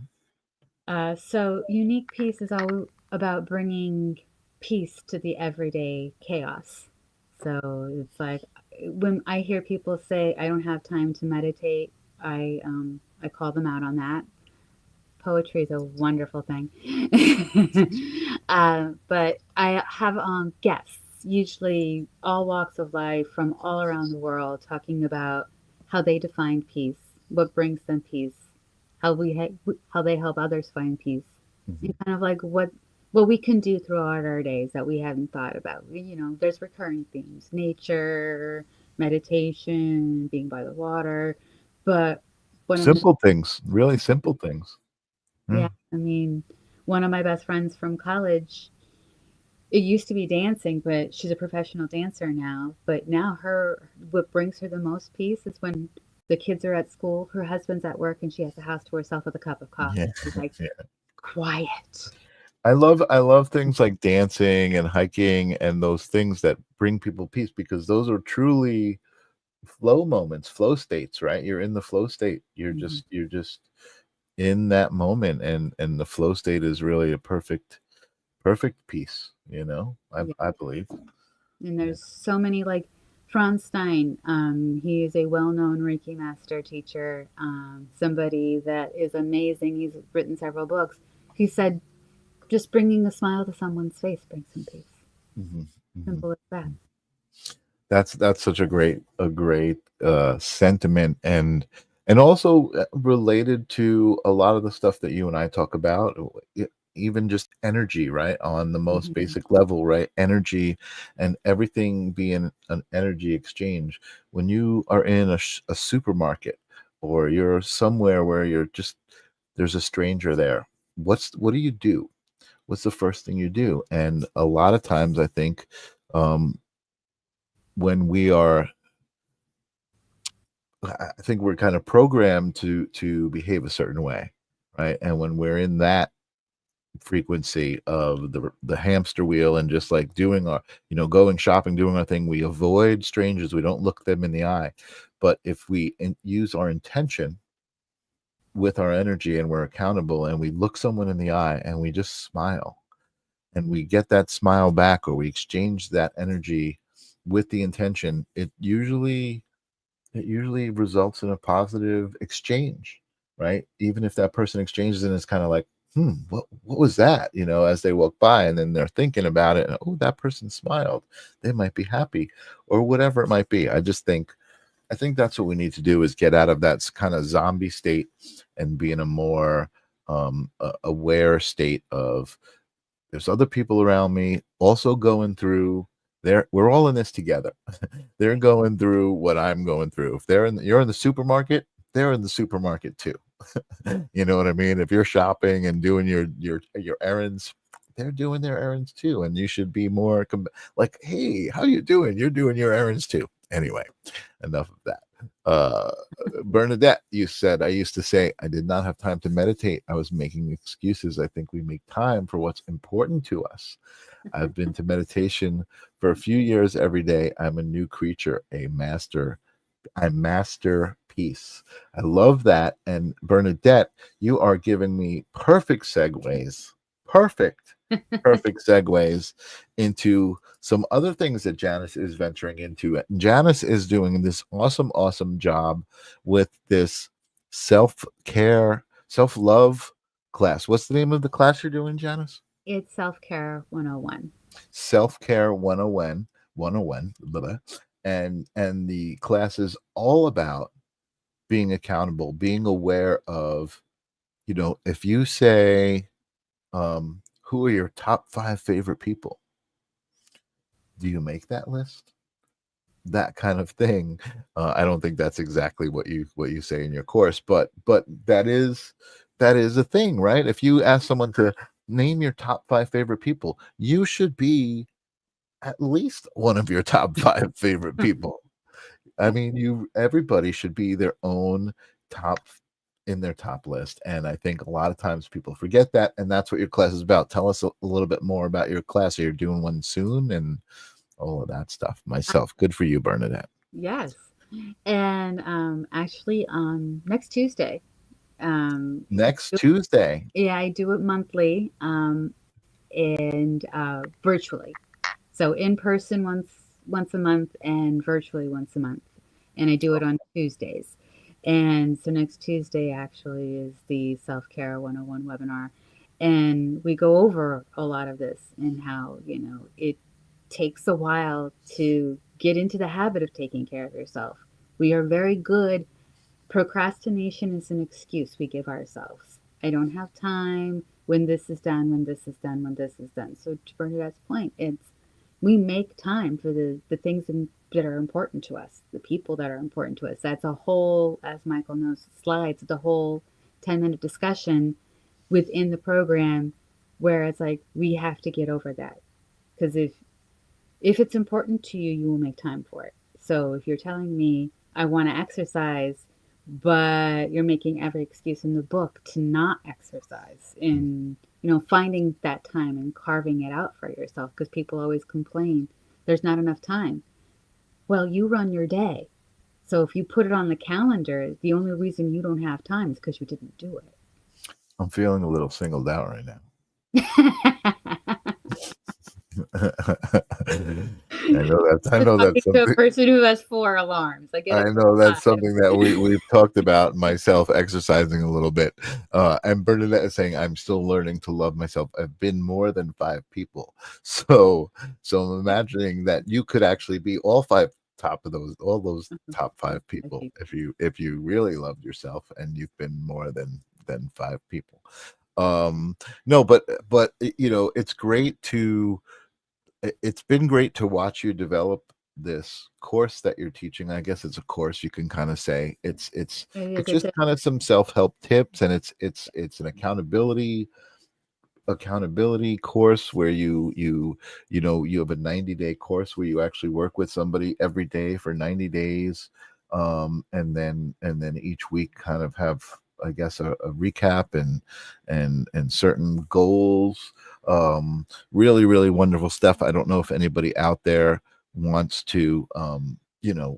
So unique peace is all about bringing peace to the everyday chaos. So it's like when I hear people say I don't have time to meditate, I call them out on that. Poetry is a wonderful thing. But I have guests, usually all walks of life from all around the world, talking about how they define peace, what brings them peace, how they help others find peace, and kind of like what we can do throughout our days that we hadn't thought about. There's recurring themes: nature, meditation, being by the water, but what I'm Simple things, really simple things. yeah, I mean, one of my best friends from college, it used to be dancing, but she's a professional dancer now. But now what brings her the most peace is when the kids are at school, her husband's at work, and she has the house to herself with a cup of coffee. Yeah. She's like, Yeah. quiet. I love things like dancing and hiking and those things that bring people peace, because those are truly flow moments, flow states, right? You're in the flow state. You're Mhm. just in that moment, and the flow state is really a perfect peace, Yeah. I believe. And Yeah. there's so many like Franz Stein. He is a well-known Reiki Master Teacher, somebody that is amazing. He's written several books. He said, just bringing a smile to someone's face brings them peace. Mhm, mhm. Simple as that. That's such a great sentiment, and also related to a lot of the stuff that you and I talk about, even just energy, right? On the most Mhm. basic level, right? Energy and everything being an energy exchange. When you are in a supermarket, or you're somewhere where there's a stranger there, what do you do? What's the first thing you do? And a lot of times I think, when we are I think we're kind of programmed to behave a certain way, right? And when we're in that frequency of the hamster wheel, and just like doing our, going shopping, doing our thing, we avoid strangers, we don't look them in the eye. But if we use our intention with our energy, and we're accountable, and we look someone in the eye and we just smile, and we get that smile back, or we exchange that energy with the intention, it usually results in a positive exchange, right? Even if that person exchanges and it's kind of like, what was that? As they walk by, and then they're thinking about it, and oh, that person smiled. They might be happy, or whatever it might be. I think that's what we need to do, is get out of that kind of zombie state and be in a more aware state of, there's other people around me also going through we're all in this together. They're going through what I'm going through. If you're in the supermarket, they're in the supermarket too. You know what I mean? If you're shopping and doing your errands, they're doing their errands too. And you should be more like, hey, how you doing? You're doing your errands too. Anyway, enough of that. uh Bernadette, you said, I used to say I did not have time to meditate. I was making excuses. I think we make time for what's important to us. I've been to meditation for a few years every day. I'm a new creature, I master peace. I love that. And Bernadette, you are giving me perfect, perfect segues into some other things that Janice is venturing into. Janice is doing this awesome job with this self-care, self-love class. What's the name of the class you're doing, Janice? It's Self-Care 101. Self-care 101, 101, blah, blah. And the class is all about being accountable, being aware of, if you say, who are your top 5 favorite people, Do you make that list? That kind of thing. I don't think that's exactly what you say in your course, but that is a thing, right? If you ask someone to name your top 5 favorite people, you should be at least one of your top 5 favorite people. I mean, everybody should be their own top in their top list. And I think a lot of times people forget that. And that's what your class is about. Tell us a little bit more about your class. Are you doing one soon? And all of that stuff myself. Good for you, Bernadette. Yes. And actually, next Tuesday. Next Tuesday. Yeah, I do it monthly, and virtually. So in person once a month and virtually once a month. And I do it on Tuesdays. And so next Tuesday actually is the Self-Care 101 webinar. And we go over a lot of this and how, it takes a while to get into the habit of taking care of yourself. We are very good. Procrastination is an excuse we give ourselves. I don't have time when this is done, when this is done, when this is done. So to Bernadette's point, we make time for the things that are important to us, the people that are important to us. That's a whole, as Michael knows, slides, the whole 10-minute discussion within the program where it's like, we have to get over that. Because if it's important to you, you will make time for it. So if you're telling me I want to exercise, but you're making every excuse in the book to not exercise, and finding that time and carving it out for yourself, because people always complain there's not enough time. Well, you run your day, so if you put it on the calendar, the only reason you don't have time is because you didn't do it. I'm feeling a little singled out right now. I know that's something. To a person who has 4 alarms. I know that's something that we've talked about, myself exercising a little bit. And Bernadette is saying, I'm still learning to love myself. I've been more than 5 people. So I'm imagining that you could actually be all those top 5 people if you really loved yourself and you've been more than 5 people. No, but it's been great to watch you develop this course that you're teaching. I guess it's a course, you can kind of say it's just kind of some self-help tips, and it's an accountability course where you have a 90-day course where you actually work with somebody every day for 90 days, and then each week kind of have, I guess, a recap and certain goals. Really, really wonderful stuff. I don't know if anybody out there wants to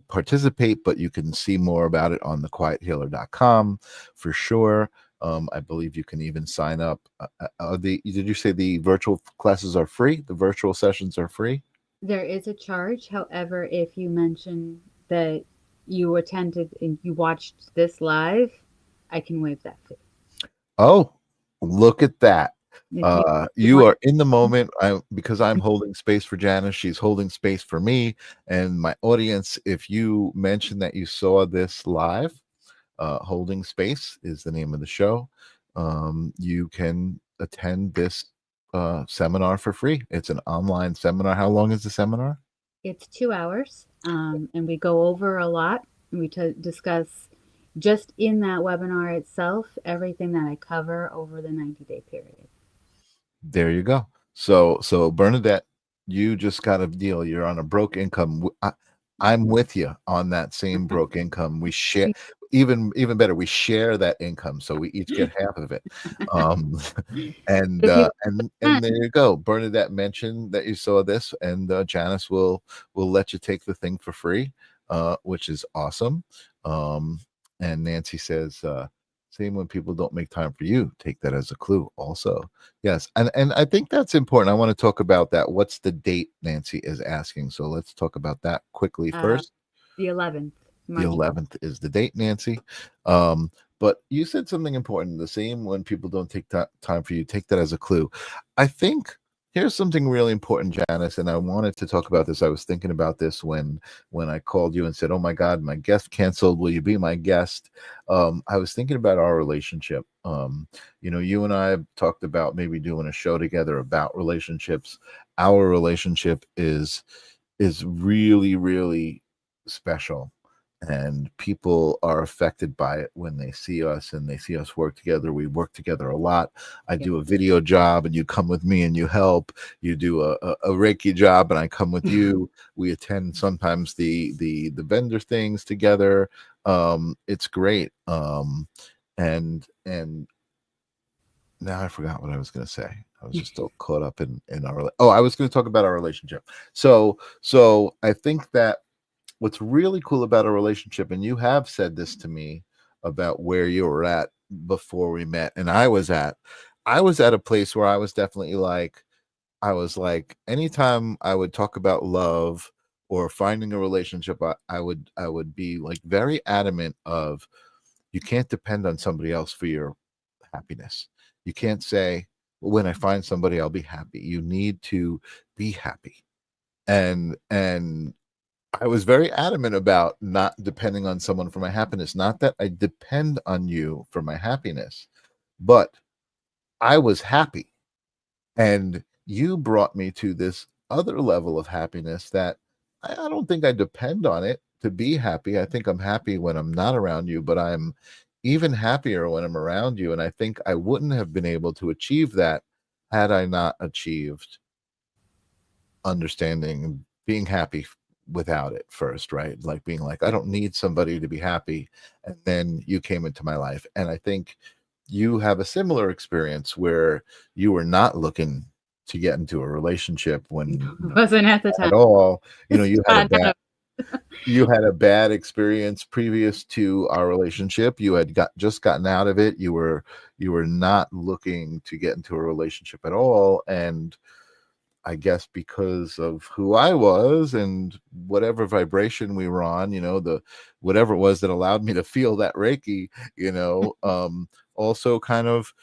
participate, but you can see more about it on thequiethealer.com for sure. I believe you can even sign up. Did you say the virtual classes are free? The virtual sessions are free? There is a charge. However, if you mention that you attended and you watched this live, I can waive that fee. Oh, look at that. You are in the moment. Because I'm holding space for Janice, she's holding space for me and my audience. If you mention that you saw this live, Holding Space is the name of the show, you can attend this seminar for free. It's an online seminar. How long is the seminar? It's 2 hours, and we go over a lot. We discuss just in that webinar itself everything that I cover over the 90-day period. There you go. So Bernadette, you just got a deal. You're on a broke income. I'm with you on that same broke income. We share, even better, we share that income, so we each get half of it. And there you go. Bernadette mentioned that you saw this, and Janice will let you take the thing for free, which is awesome. And Nancy says, same when people don't make time for you, take that as a clue also. Yes. And I think that's important. I want to talk about that. What's the date, Nancy is asking. So let's talk about that quickly first. The 11th. The 11th is the date, Nancy. But you said something important. The same when people don't take time for you, take that as a clue. I think here's something really important, Janice, and I wanted to talk about this. I was thinking about this when I called you and said, oh my God, my guest canceled. Will you be my guest? I was thinking about our relationship. You and I have talked about maybe doing a show together about relationships. Our relationship is is really, really special. And people are affected by it when they see us and they see us work together. We work together a lot. I Yeah. do a video job and you come with me and you help. You do a Reiki job and I come with you. We attend sometimes the vendor things together. It's great. And now I forgot what I was going to say. I was just still caught up in our. Oh, I was going to talk about our relationship. So I think that what's really cool about a relationship, and you have said this to me about where you were at before we met, and I was at a place where I was definitely like, I was like, anytime I would talk about love or finding a relationship, I would be like very adamant of you can't depend on somebody else for your happiness. You can't say, well, when I find somebody, I'll be happy. You need to be happy. And I was very adamant about not depending on someone for my happiness. Not that I depend on you for my happiness, but I was happy. And you brought me to this other level of happiness that I don't think I depend on it to be happy. I think I'm happy when I'm not around you, but I'm even happier when I'm around you. And I think I wouldn't have been able to achieve that had I not achieved understanding and being happy without it first, right? Like being like, I don't need somebody to be happy. And then you came into my life. And I think you have a similar experience where you were not looking to get into a relationship when Wasn't at the time. at all. Not none You had a bad experience previous to our relationship. You had just gotten out of it. You were not looking to get into a relationship at all. And I guess because of who I was and whatever vibration we were on, the whatever it was that allowed me to feel that Reiki, also kind of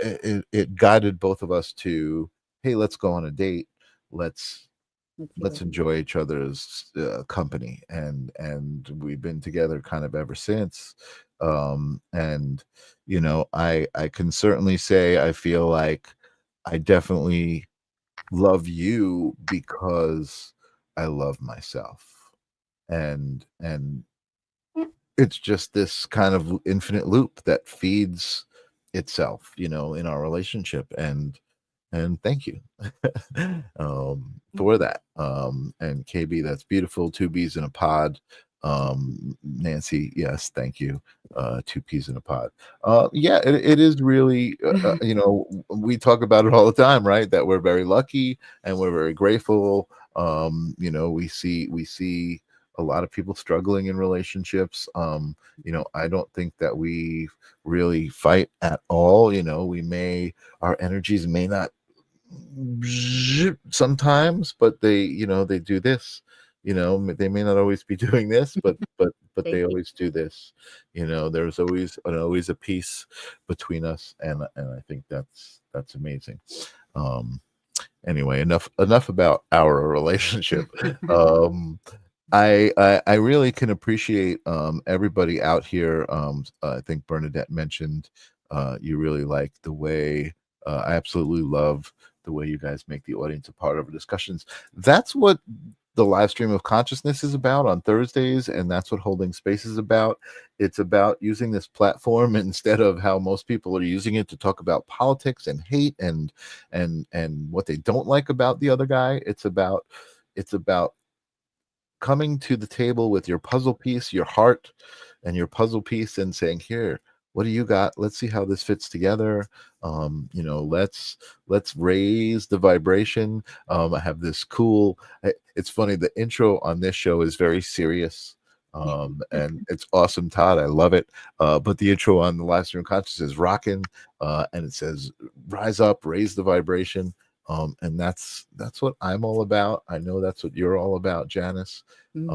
it guided both of us to, hey, let's go on a date. Let's let's see let's what enjoy each other's company, and we've been together kind of ever since. And I can certainly say I feel like I definitely love you because I love myself. And it's just this kind of infinite loop that feeds itself, in our relationship. And thank you for that. And KB, that's beautiful. Two bees in a pod. Nancy, yes, thank you. Two peas in a pod. Yeah, it is really, we talk about it all the time, right? That we're very lucky and we're very grateful. We see a lot of people struggling in relationships. I don't think that we really fight at all. Our energies may not sometimes, but they do this. They may not always be doing this, but they they keep. always do this. There's always a peace between us, and I think that's amazing. um anyway, enough about our relationship. um I really can appreciate everybody out here. I think Bernadette mentioned you really like the way I absolutely love the way you guys make the audience a part of our discussions. That's what the live stream of consciousness is about on Thursdays, and that's what holding space is about. It's about using this platform instead of how most people are using it to talk about politics and hate and what they don't like about the other guy. It's about coming to the table with your puzzle piece, your heart and your puzzle piece, and saying, here, what do you got? Let's see how this fits together. Let's raise the vibration. I have this cool, it's funny, the intro on this show is very serious. And it's awesome, Todd. I love it. But the intro on the live stream consciousness is rocking, and it says rise up, raise the vibration. And that's what I'm all about. I know that's what you're all about, Janice. Mhm.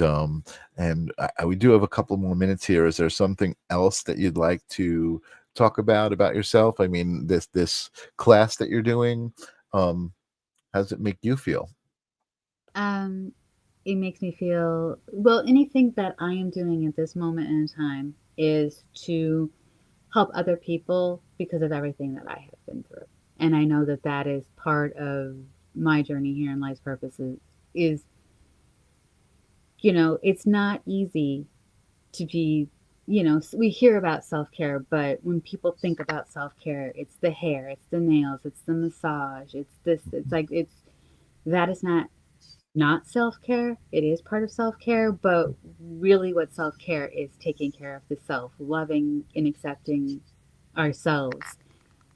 um and we do have a couple more minutes here. Is there something else that you'd like to talk about yourself? I mean, this class that you're doing, um how does it make you feel? Um, it makes me feel well. Anything that I am doing at this moment in time is to help other people because of everything that I have been through, and I know that that is part of my journey here in life's purpose is, you know, it's not easy to be, you know, we hear about self-care, but when people think about self-care, it's the hair, it's the nails, it's the massage, it's this, it's like, it's, that is not self-care. It is part of self-care, but really what self-care is taking care of the self, loving and accepting ourselves.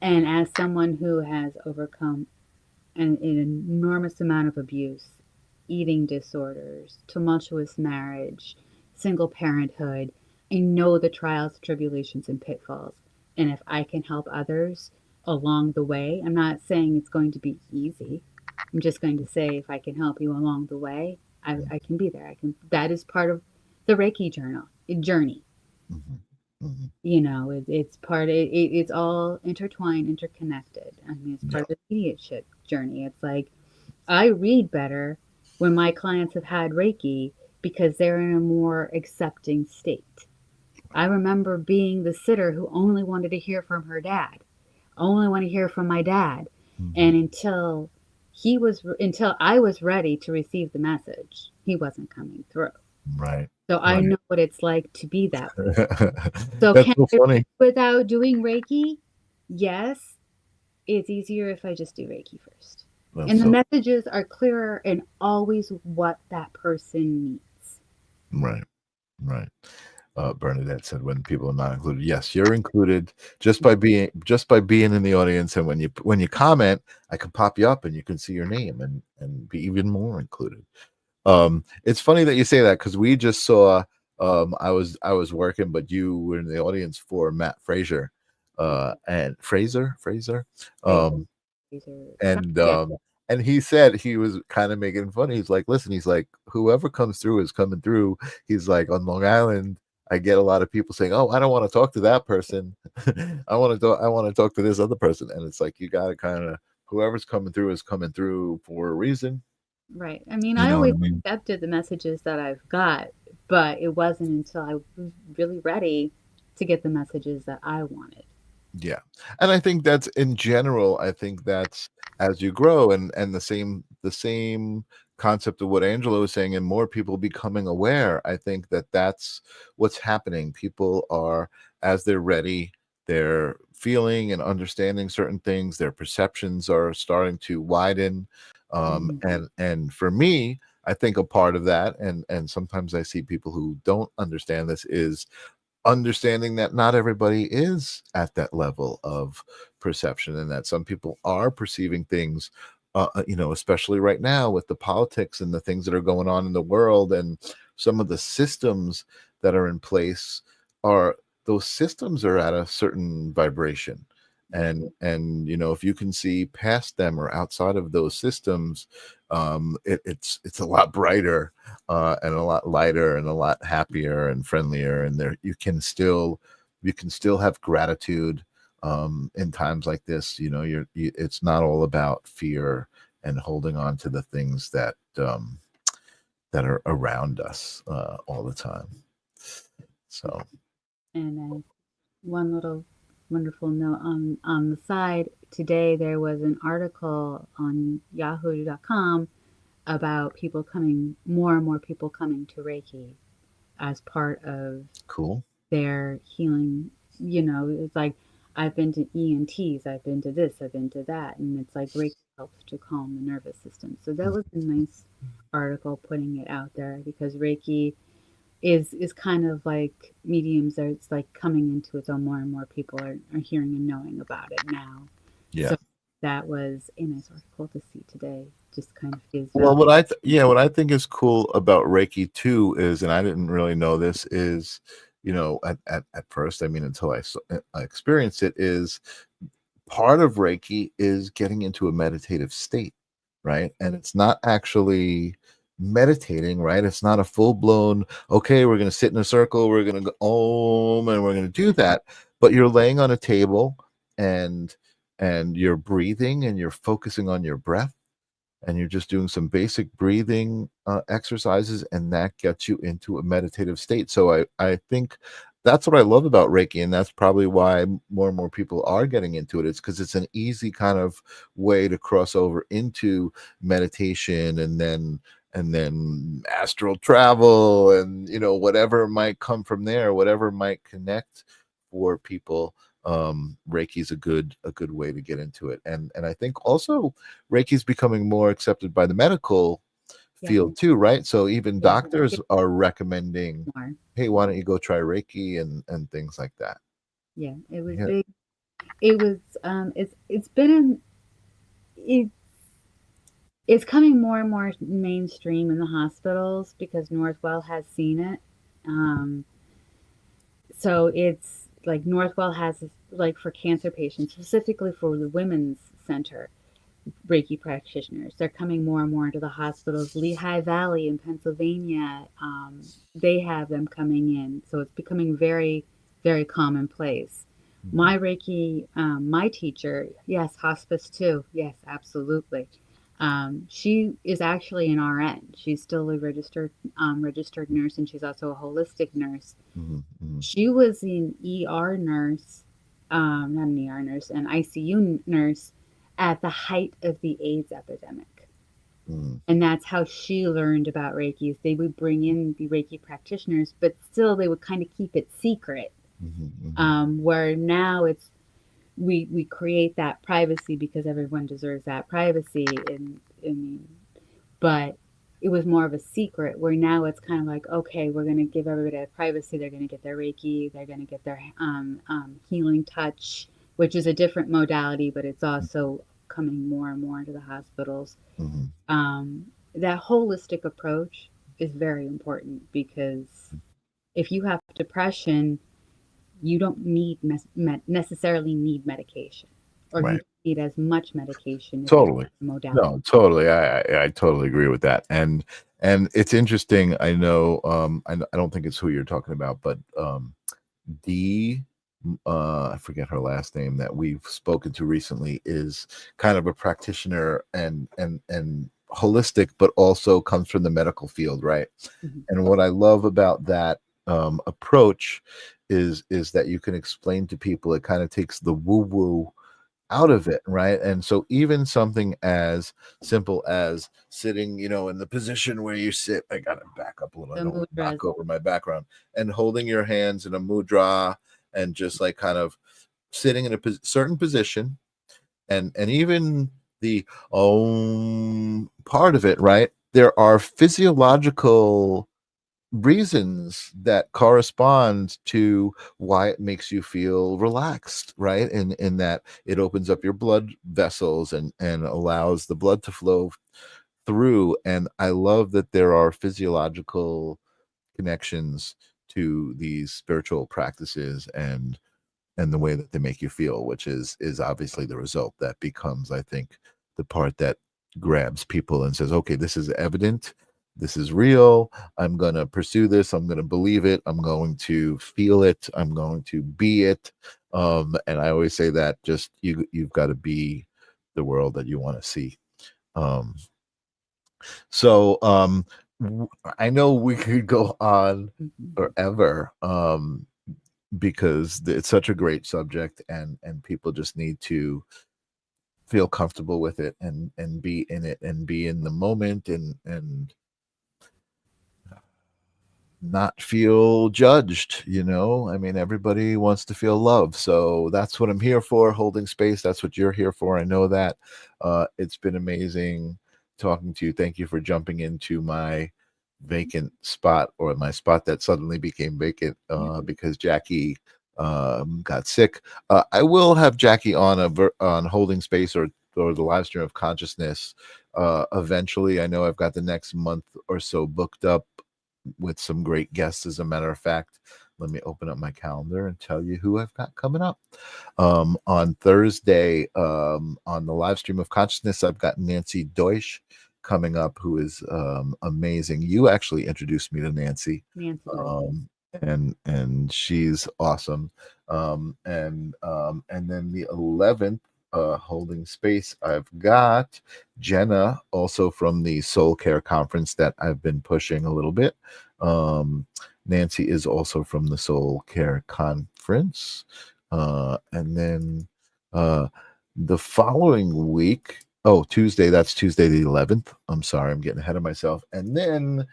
And as someone who has overcome an enormous amount of abuse, eating disorders, tumultuous marriage, single parenthood, I know the trials, tribulations, and pitfalls. And if I can help others along the way, I'm not saying it's going to be easy. I'm just going to say if I can help you along the way, I can be there. I can. That is part of the Reiki journey. You know, it's part. It's all intertwined, interconnected. I mean, it's part of the mediumship journey. It's like I read better when my clients have had Reiki because they're in a more accepting state. I remember being the sitter who only wanted to hear from her dad, only want to hear from my dad, and until I was ready to receive the message, he wasn't coming through. Right. So I Right. know what it's like to be that way. So That's can so I funny. read without doing Reiki? Yes. It's easier if I just do Reiki first. That's And the so messages are clearer and always what that person needs. right. Right. Bernadette said when people are not included. Yes, you're included just by being in the audience, and when you comment, I can pop you up and you can see your name and be even more included. It's funny that you say that because we just saw I was working, but you were in the audience for Matt Fraser and Fraser. Um These are and yeah. and he said he was kind of making fun. He's like, listen, he's like, whoever comes through is coming through. He's like, on Long Island, I get a lot of people saying, oh, I don't want to talk to that person. I want to talk to this other person. And it's like, you got to kind of, whoever's coming through is coming through for a reason. Right. I mean, You I know what always I mean? accepted the messages that I've got, but it wasn't until I was really ready to get the messages that I wanted. Yeah. And I think that's in general, I think that's as you grow and the same concept of what Angela was saying and more people becoming aware. I think that that's what's happening. People are, as they're ready, they're feeling and understanding certain things, their perceptions are starting to widen. Mhm. And for me, I think a part of that, and sometimes I see people who don't understand this, is understanding that not everybody is at that level of perception and that some people are perceiving things especially right now with the politics and the things that are going on in the world and some of the systems that are in place are those systems are at a certain vibration and if you can see past them or outside of those systems it's a lot brighter and a lot lighter and a lot happier and friendlier and there you can still have gratitude in times like this. It's not all about fear and holding on to the things that are around us all the time. So And one little wonderful note on the side today, there was an article on Yahoo.com about people coming, more and more people coming to Reiki as part of cool. their healing. You know, it's like I've been to ENTs, I've been to this, I've been to that, and it's like Reiki helps to calm the nervous system. So that was a nice article putting it out there because Reiki is kind of like mediums are it's like coming into its own. More and more people are hearing and knowing about it now. Yeah. So that was a nice article to see today. Just kind of gives Well, value. what I think is cool about Reiki too is, and I didn't really know this, is at first, I mean, until I experienced it, is part of Reiki is getting into a meditative state, right? And it's not actually meditating, right? It's not a full blown, okay, we're going to sit in a circle, we're going to go and we're going to do that. But you're laying on a table and you're breathing and you're focusing on your breath and you're just doing some basic breathing exercises and that gets you into a meditative state. So I think that's what I love about Reiki, and that's probably why more and more people are getting into it. It's because it's an easy kind of way to cross over into meditation, and then astral travel, and whatever might come from there, whatever might connect for people. Reiki is a good way to get into it, and I think also Reiki is becoming more accepted by the medical field too, right? So even doctors are recommending, more. hey, why don't you go try Reiki and things like that. Yeah, it was Yeah. big. It was it's been in it, it's coming more and more mainstream in the hospitals because Northwell has seen it. Um, so it's like Northwell has like for cancer patients, specifically for the women's center, Reiki practitioners. They're coming more and more into the hospitals. Lehigh Valley in Pennsylvania, they have them coming in. So it's becoming very, very commonplace. My Reiki, my teacher, yes, hospice too. Yes, absolutely. She is actually an RN. She's still a registered nurse, and she's also a holistic nurse. She was an ER nurse, not an ER nurse, an ICU nurse at the height of the AIDS epidemic. And that's how she learned about Reiki. They would bring in the Reiki practitioners, but still they would kind of keep it secret. Where now it's we create that privacy because everyone deserves that privacy, but it was more of a secret. Where now it's kind of like, okay, we're going to give everybody that privacy. They're going to get their Reiki. They're going to get their healing touch, which is a different modality, but it's also coming more and more into the hospitals. That holistic approach is very important because if you have depression, you don't necessarily need medication, or you Right. don't need as much medication if Totally. it's modality. No, totally. I totally agree with that. And it's interesting. I know. I don't think it's who you're talking about, but Dee, I forget her last name, that we've spoken to recently, is kind of a practitioner and holistic, but also comes from the medical field, right? And what I love about that approach is that you can explain to people. It kind of takes the woo woo out of it, right? And so even something as simple as sitting, in the position where you sit, I gotta back up a little, I don't want to knock over my background, and holding your hands in a mudra, and just like kind of sitting in a certain position, and even the part of it, right? There are physiological reasons that correspond to why it makes you feel relaxed, right? In that it opens up your blood vessels and allows the blood to flow through. And I love that there are physiological connections to these spiritual practices, and the way that they make you feel, which is obviously the result that becomes, I think, the part that grabs people and says, okay, this is evident, this is real, I'm going to pursue this, I'm going to believe it, I'm going to feel it, I'm going to be it. And I always say that just you've got to be the world that you want to see. um so I know we could go on forever, because it's such a great subject, and people just need to feel comfortable with it, and be in it, and be in the moment, and not feel judged. I mean, everybody wants to feel love, so that's what I'm here for, holding space. That's what you're here for. I know that. It's been amazing talking to you. Thank you for jumping into my vacant spot, or my spot that suddenly became vacant because Jackie got sick. I will have Jackie on on holding space, or the live stream of consciousness eventually. I know I've got the next month or so booked up with some great guests. As a matter of fact, let me open up my calendar and tell you who I've got coming up. On Thursday, on the live stream of consciousness, I've got Nancy Deutsch coming up, who is amazing. You actually introduced me to Nancy. And she's awesome. And then the 11th, holding space. I've got Jenna, also from the Soul Care Conference that I've been pushing a little bit. Nancy is also from the Soul Care Conference. And then the following week, Tuesday, that's Tuesday the 11th. I'm sorry, I'm getting ahead of myself. And then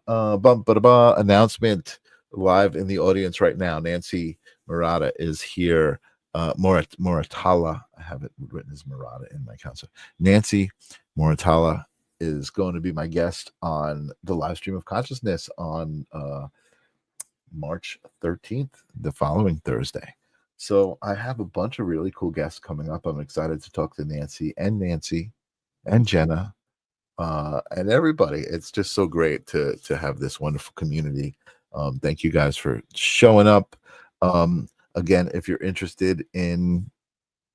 announcement live in the audience right now. Nancy Murata is here. Moratala, I have it written as Murata in my counsel. Nancy Moratala is going to be my guest on the live stream of consciousness on March 13th, the following Thursday. So I have a bunch of really cool guests coming up. I'm excited to talk to Nancy and Jenna and everybody. It's just so great to have this wonderful community. Thank you guys for showing up. Again, if you're interested in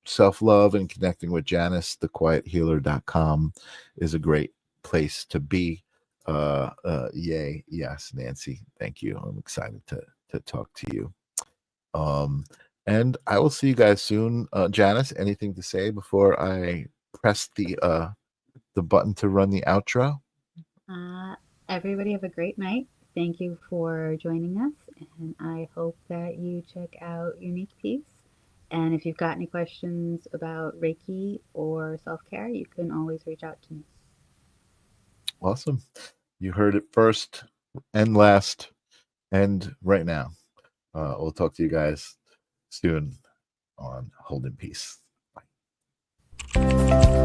self-love and connecting with Janice, thequiethealer.com is a great place to be. Yay. Yes, Nancy. Thank you. I'm excited to talk to you. And I will see you guys soon. Janice, anything to say before I press the button to run the outro? Everybody have a great night. Thank you for joining us, and I hope that you check out Unique Peace. And if you've got any questions about Reiki or self-care, you can always reach out to me. Awesome. You heard it first and last and right now. We'll talk to you guys soon on Holding Peace. Bye.